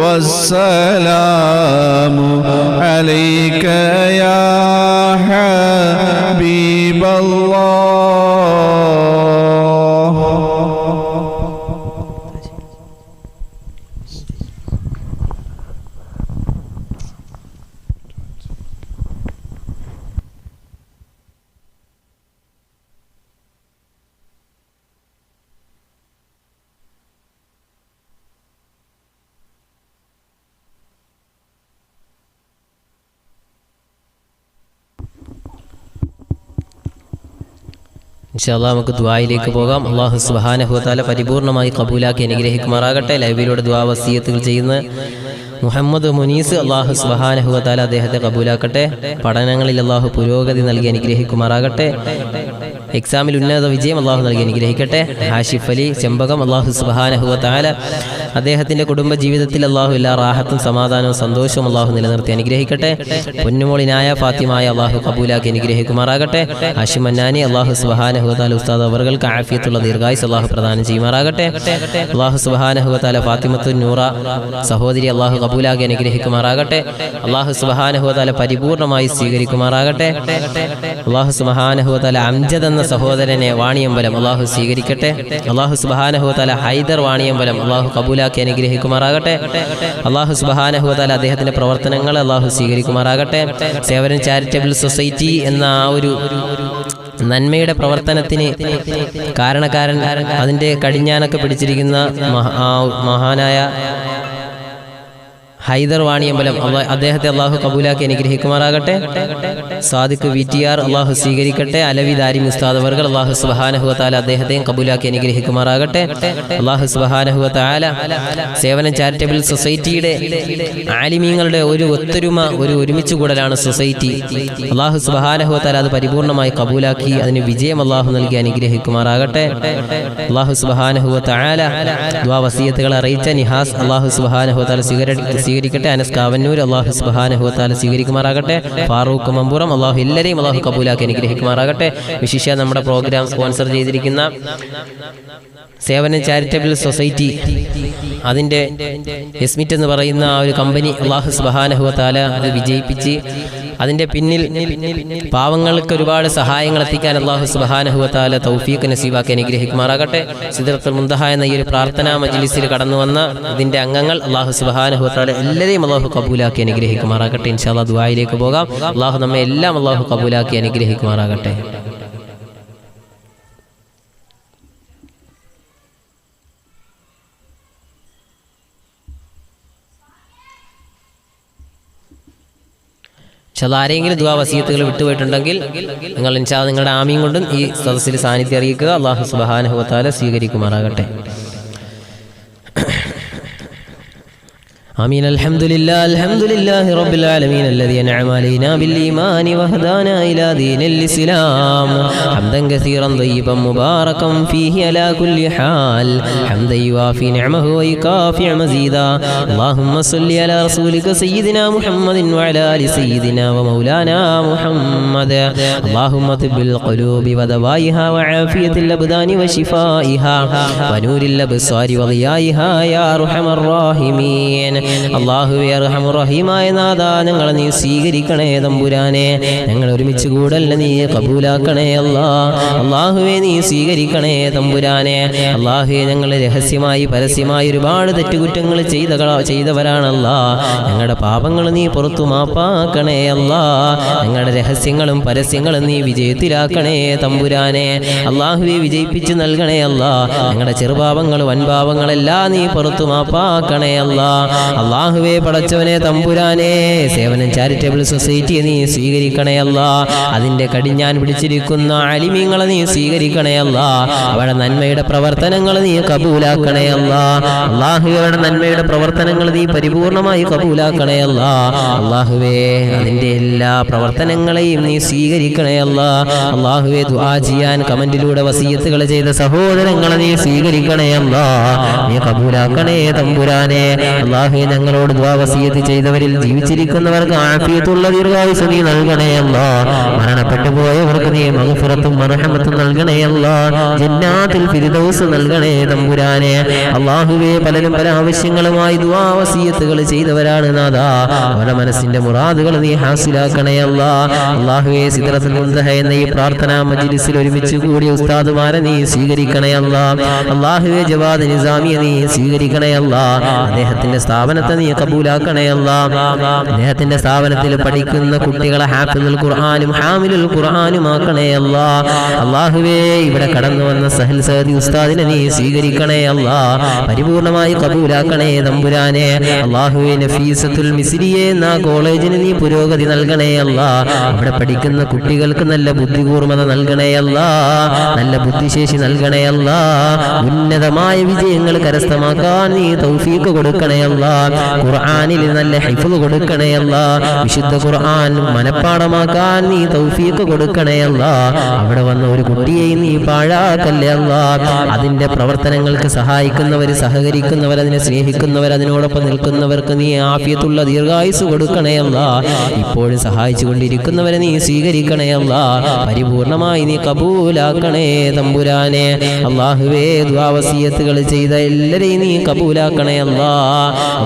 والسلام عليك يا حبيب الله. ഇൻഷാ അല്ലാഹ് നമുക്ക് ദുആയിലേക്ക് പോകാം. അല്ലാഹു സുബ്ഹാനഹു വ തആല പരിപൂർണമായി ഖബൂലാക്കി അനുഗ്രഹിക്കുമാറാകട്ടെ. ലൈവിലൂടെ ദുആ വസിയത്തുകൾ ചെയ്യുന്ന മുഹമ്മദ് മുനീസ് അല്ലാഹു സുബ്ഹാനഹു വ തആല അദ്ദേഹത്തെ ഖബൂലാക്കട്ടെ. പഠനങ്ങളിൽ അല്ലാഹു പുരോഗതി നൽകി അനുഗ്രഹിക്കുമാറാകട്ടെ. എക്സാമിൽ ഉന്നത വിജയം അല്ലാഹു നൽകി അനുഗ്രഹിക്കട്ടെ. ഹാഷിഫ് അലി ചെമ്പകം അല്ലാഹു സുബ്ഹാനഹു വ തആല അദ്ദേഹത്തിൻ്റെ കുടുംബ ജീവിതത്തിൽ അല്ലാഹു എല്ലാ റാഹത്തും സമാധാനവും സന്തോഷവും അല്ലാഹു നിലനിർത്തി അനുഗ്രഹിക്കട്ടെ. പൊന്നുമോളിനായ ഫാത്തിമായ അല്ലാഹു ഖബൂലാക്കി അനുഗ്രഹിക്കുമാറാകട്ടെ. ഹാഷിം മന്നാനി അല്ലാഹു സുബ്ഹാനഹു വ തആല ഉസ്താദ് അവർക്ക് ആഫിയത്തുള്ള ദീർഘായുസ് അല്ലാഹു പ്രദാനം ചെയ്യുമാറാകട്ടെ. അല്ലാഹു സുബ്ഹാനഹു വ തആല ഫാത്തിമത്തു നൂറ സഹോദരി അല്ലാഹു ഖബൂലാക്കി അനുഗ്രഹിക്കുമാറാകട്ടെ. അല്ലാഹു സുബ്ഹാനഹു വ തആല പരിപൂർണമായി സ്വീകരിക്കുമാറാകട്ടെ. അല്ലാഹു സുബ്ഹാനഹു വ തആല അംജദ് എന്ന സഹോദരനെ വാണിയമ്പലം അല്ലാഹു സ്വീകരിക്കട്ടെ. അല്ലാഹു സുബ്ഹാനഹു വ തആല ഹൈദർ വാണിയമ്പലം അല്ലാഹു ഖബൂലാക്കി കബൂലാക്കി അനുഗ്രഹിക്കുമാറാകട്ടെ. അല്ലാഹു സുബ്ഹാനഹു വ തആല അദ്ദേഹത്തിന്റെ പ്രവർത്തനങ്ങൾ അല്ലാഹു സ്വീകരിക്കുമാറാകട്ടെ. സേവനം ചാരിറ്റബിൾ സൊസൈറ്റി എന്ന ആ ഒരു നന്മയുടെ പ്രവർത്തനത്തിന് കാരണക്കാരൻ, അതിൻ്റെ കടിഞ്ഞാനൊക്കെ പിടിച്ചിരിക്കുന്ന മഹാനായ ഹൈദർ വാണിയമ്പലം, അദ്ദേഹത്തെ അള്ളാഹു കബൂലാക്കി അനുഗ്രഹിക്കുമാറാകട്ടെ. സാദിഖ് VTR അള്ളാഹു സ്വീകരിക്കട്ടെ. അലവി ദാരിമി ഉസ്താദ് അവർകൾ അള്ളാഹു സുബ്ഹാനഹു വ തആല അദ്ദേഹത്തെയും കബൂലാക്കി അനുഗ്രഹിക്കുമാറാകട്ടെ. അള്ളാഹു സുബ്ഹാനഹു വ തആല സേവനം ചാരിറ്റബിൾ സൊസൈറ്റിയുടെ ആലിമീങ്ങളുടെ ഒരു ഒത്തൊരുമ, ഒരു ഒരുമിച്ച് കൂടലാണ് സൊസൈറ്റി. അള്ളാഹു സുബ്ഹാനഹു വ തആല അത് പരിപൂർണമായി കബൂലാക്കി അതിന് വിജയം അള്ളാഹു നൽകി അനുഗ്രഹിക്കുമാറാകട്ടെ. അള്ളാഹു സുബ്ഹാനഹു വ തആല ദുആ വസിയത്തുകൾ അറിയിച്ച നിഹാസ് അള്ളാഹു സുബ്ഹാനഹു വ തആല സ്വീകരിക്കട്ടെ. അനസ് കാവന്നൂർ അള്ളാഹു സുബ്ഹാനഹു വ തആല സ്വീകരിക്കുമാറാകട്ടെ. ഫാറൂഖ് മമ്പുറം അള്ളാഹു എല്ലാവരെയും അള്ളാഹു കബൂലാക്കി അനുഗ്രഹിക്കുമാറാകട്ടെ. വിശിഷ്യ നമ്മുടെ പ്രോഗ്രാം സ്പോൺസർ ചെയ്തിരിക്കുന്ന സേവനം ചാരിറ്റബിൾ സൊസൈറ്റി, അതിൻ്റെ എസ്മിറ്റ് എന്ന് പറയുന്ന ആ ഒരു കമ്പനി അള്ളാഹു സുബ്ഹാനഹു വ തആല അത് വിജയിപ്പിച്ച് അതിൻ്റെ പിന്നിൽ പാവങ്ങൾക്ക് ഒരുപാട് സഹായങ്ങൾ എത്തിക്കാൻ അള്ളാഹു സുബ്ഹാനഹു വ തആല തൗഫീഖ് നസീബാക്കി അനുഗ്രഹിക്കുമാറാകട്ടെ. സിദ്റത്തുൽ മുൻതഹ എന്ന ഈ ഒരു പ്രാർത്ഥനാ മജ്ലിസിൽ കടന്നു വന്ന ഇതിൻ്റെ അംഗങ്ങൾ അള്ളാഹു സുബ്ഹാനഹു വ തആല എല്ലാവരെയും അള്ളാഹു കബൂലാക്കി അനുഗ്രഹിക്കുമാറാകട്ടെ. ഇൻഷാ അല്ലാഹ് ദുആയിലേക്ക് പോകാം. അള്ളാഹു നമ്മെ എല്ലാം അള്ളാഹു കബൂലാക്കി അനുഗ്രഹിക്കുമാറാകട്ടെ. ആരെങ്കിലും ദുആ വസിയത്തുകൾ വിട്ടുപോയിട്ടുണ്ടെങ്കിൽ നിങ്ങൾ ഇൻഷാ അല്ലാഹ് നിങ്ങളുടെ ആമീൻ കൊണ്ടും ഈ സദസ്സിൽ സാന്നിധ്യം അറിയിക്കുക. അല്ലാഹു സുബ്ഹാനഹു വ തആല സ്വീകരിക്കുമാറാകട്ടെ. آمين. الحمد لله رب العالمين الذي أنعم علينا بالإيمان وهدانا إلى دين الإسلام. حمدا كثيرا طيبا مباركا فيه على كل حال، حمدا يوافي نعمه ويكافئ مزيدا. اللهم صل على رسولك سيدنا محمد وعلى آل سيدنا ومولانا محمد. اللهم طب القلوب ودوائها وعافية الأبدان وشفائها ونور الأبصار وضيائها يا أرحم الراحمين. അല്ലാഹുവേ അർഹമർ റഹീമായ നാഥാ, ഞങ്ങളെ നീ സ്വീകരിക്കണേ തമ്പുരാനെ. ഞങ്ങൾ ഒരുമിച്ച് കൂടല്ല നീ കബൂലാക്കണേ അല്ലാ. അല്ലാഹുവേ നീ സ്വീകരിക്കണേ തമ്പുരാനെ. അല്ലാഹുവേ ഞങ്ങൾ രഹസ്യമായി പരസ്യമായി ഒരുപാട് തെറ്റുകുറ്റങ്ങൾ ചെയ്തവരാണല്ലാ. ഞങ്ങളുടെ പാപങ്ങൾ നീ പുറത്തു മാപ്പാക്കണേ അല്ലാ. ഞങ്ങളുടെ രഹസ്യങ്ങളും പരസ്യങ്ങളും നീ വിജയത്തിലാക്കണേ തമ്പുരാനെ. അല്ലാഹുവേ വിജയിപ്പിച്ച് നൽകണേ അല്ലാ. ഞങ്ങളുടെ ചെറുപാപങ്ങൾ വൻപാപങ്ങളെല്ലാം നീ പുറത്തു മാപ്പാക്കണേ അല്ലാ. അല്ലാഹുവേ പടച്ചവനെ തമ്പുരാനെ, സേവനം ചാരിറ്റബിൾ സൊസൈറ്റിയെ നീ സ്വീകരിക്കണേ അല്ലാ. അതിൻ്റെ കടിഞ്ഞാൻ പിടിച്ചിരിക്കുന്ന ആലിമീങ്ങളെ നീ സ്വീകരിക്കണേ അല്ലാ. അവരുടെ നന്മയുടെ പ്രവർത്തനങ്ങൾ നീ കബൂലാക്കണേ അല്ലാ. അല്ലാഹുവേ അവരുടെ നന്മയുടെ പ്രവർത്തനങ്ങൾ നീ പരിപൂർണമായി കബൂലാക്കണേ അല്ലാ. അല്ലാഹുവേ അതിൻ്റെ എല്ലാ പ്രവർത്തനങ്ങളെയും നീ സ്വീകരിക്കണേ അല്ലാ. അല്ലാഹുവേ ദുആ ചെയ്യാൻ കമന്റിലൂടെ വസിയത്തുകൾ ചെയ്ത സഹോദരങ്ങളെ നീ സ്വീകരിക്കണേ അല്ലാ. നീ കബൂലാക്കണേ തമ്പുരാനെ. അല്ലാഹുവേ ഞങ്ങളോട് ദുആ വസിയത്ത് ചെയ്തവരിൽ ജീവിച്ചിരിക്കുന്നവർക്ക് ആഫിയത്തുള്ള ദീർഘായുസ്സ് നീ നൽകണേ അല്ലാ. മരണപ്പെട്ടു പോയവർക്ക് നീ മഗ്ഫിറത്തും മർഹമത്തും നൽകണേ അല്ലാ. ജന്നാത്തുൽ ഫിർദൗസ് നൽകണേ തമ്പുരാനെ. അല്ലാഹുവേ പലരും പല ആവശ്യങ്ങളുമായി ദുആ വസിയത്തുകൾ ചെയ്തവരാണ് നാഥാ. അവരുടെ മനസ്സിന്റെ മുറാദുകൾ നീ ഹാസിലാക്കണേ അല്ലാ. അല്ലാഹുവേ സിദ്റത്തുൽ മുൻതഹ എന്ന ഈ പ്രാർത്ഥനാ മജ്ലിസിൽ ഒരുമിച്ച് കൂടിയ ഉസ്താദുമാരെ നീ സ്വീകരിക്കണേ അല്ലാ. അല്ലാഹുവേ ജവാദ് നിസാമിയെ നീ സ്വീകരിക്കണേ അല്ലാ. അദ്ദേഹത്തിന്റെ സ്ഥാപനത്തെ നീ കബൂലാക്കണേ അല്ലാ. അദ്ദേഹത്തിന്റെ സ്ഥാപനത്തിൽ പഠിക്കുന്ന കുട്ടികളെ ഹാഫിളുൽ ഖുർആനും ഹാമിലുൽ ഖുർആനും ആക്കണേ അല്ലാ. അല്ലാഹുവേ ഇവിടെ കടന്നു വന്ന സഹൽ സഅദി ഉസ്താദിനെ നീ സ്വീകരിക്കണേ അല്ലാ. പരിപൂർണമായി കബൂലാക്കണേ തമ്പുരാനെ. അല്ലാഹുവേ നഫീസത്തുൽ മിസ്രിയെ എന്ന കോളേജിന് നീ പുരോഗതി നൽകണേ അല്ലാ. അവിടെ പഠിക്കുന്ന കുട്ടികൾക്ക് നല്ല ബുദ്ധികൂർമ്മത നൽകണേ അല്ലാ. നല്ല ബുദ്ധിശേഷി നൽകണേ അല്ലാ. ഉന്നതമായ വിജയങ്ങൾ കരസ്ഥമാക്കാൻ നീ തൗഫീഖ് കൊടുക്കണേ അല്ലാ. ഖുർആനിൽ നല്ല ഹിഫ്ള് കൊടുക്കണേ അല്ലാ. വിശുദ്ധ ഖുർആൻ മനപ്പാഠമാക്കാൻ നീ തൗഫീഖ് കൊടുക്കണേ അല്ലാ. അവിടെ വന്ന ഒരു കുട്ടിയെയും നീ പാഴാക്കല്ലേ അല്ലാ. അതിന്റെ പ്രവർത്തനങ്ങൾക്ക് സഹായിക്കുന്നവർ, സഹകരിക്കുന്നവർ, അതിനെ സ്നേഹിക്കുന്നവർ, അതിനോടൊപ്പം നിൽക്കുന്നവർക്ക് നീ ആഫിയത്തുള്ള ദീർഘായുസ് കൊടുക്കണേ അല്ലാ. ഇപ്പോഴും സഹായിച്ചു കൊണ്ടിരിക്കുന്നവരെ നീ സ്വീകരിക്കണേ അല്ലാ. പരിപൂർണമായി നീ കബൂലാക്കണേ തമ്പുരാനെ. അല്ലാഹുവേ ദുആ വസിയത്തുകൾ ചെയ്ത എല്ലാവരെയും നീ കബൂലാക്കണേ അല്ലാ.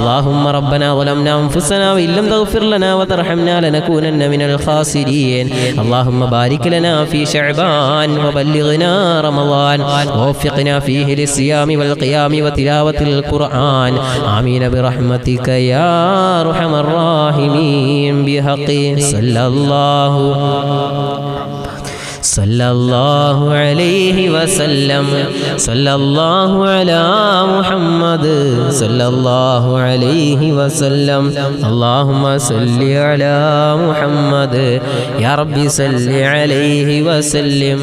اللهم ربنا ظلمنا أنفسنا وإن لم تغفر لنا وترحمنا لنكونن من الخاسرين اللهم بارك لنا في شعبان وبلغنا رمضان ووفقنا فيه للصيام والقيام وتلاوة القرآن آمين برحمتك يا أرحم الراحمين بحق صلى الله عليه وسلم صلى الله على محمد صلى الله عليه وسلم اللهم صل على محمد يا ربي صل عليه وسلم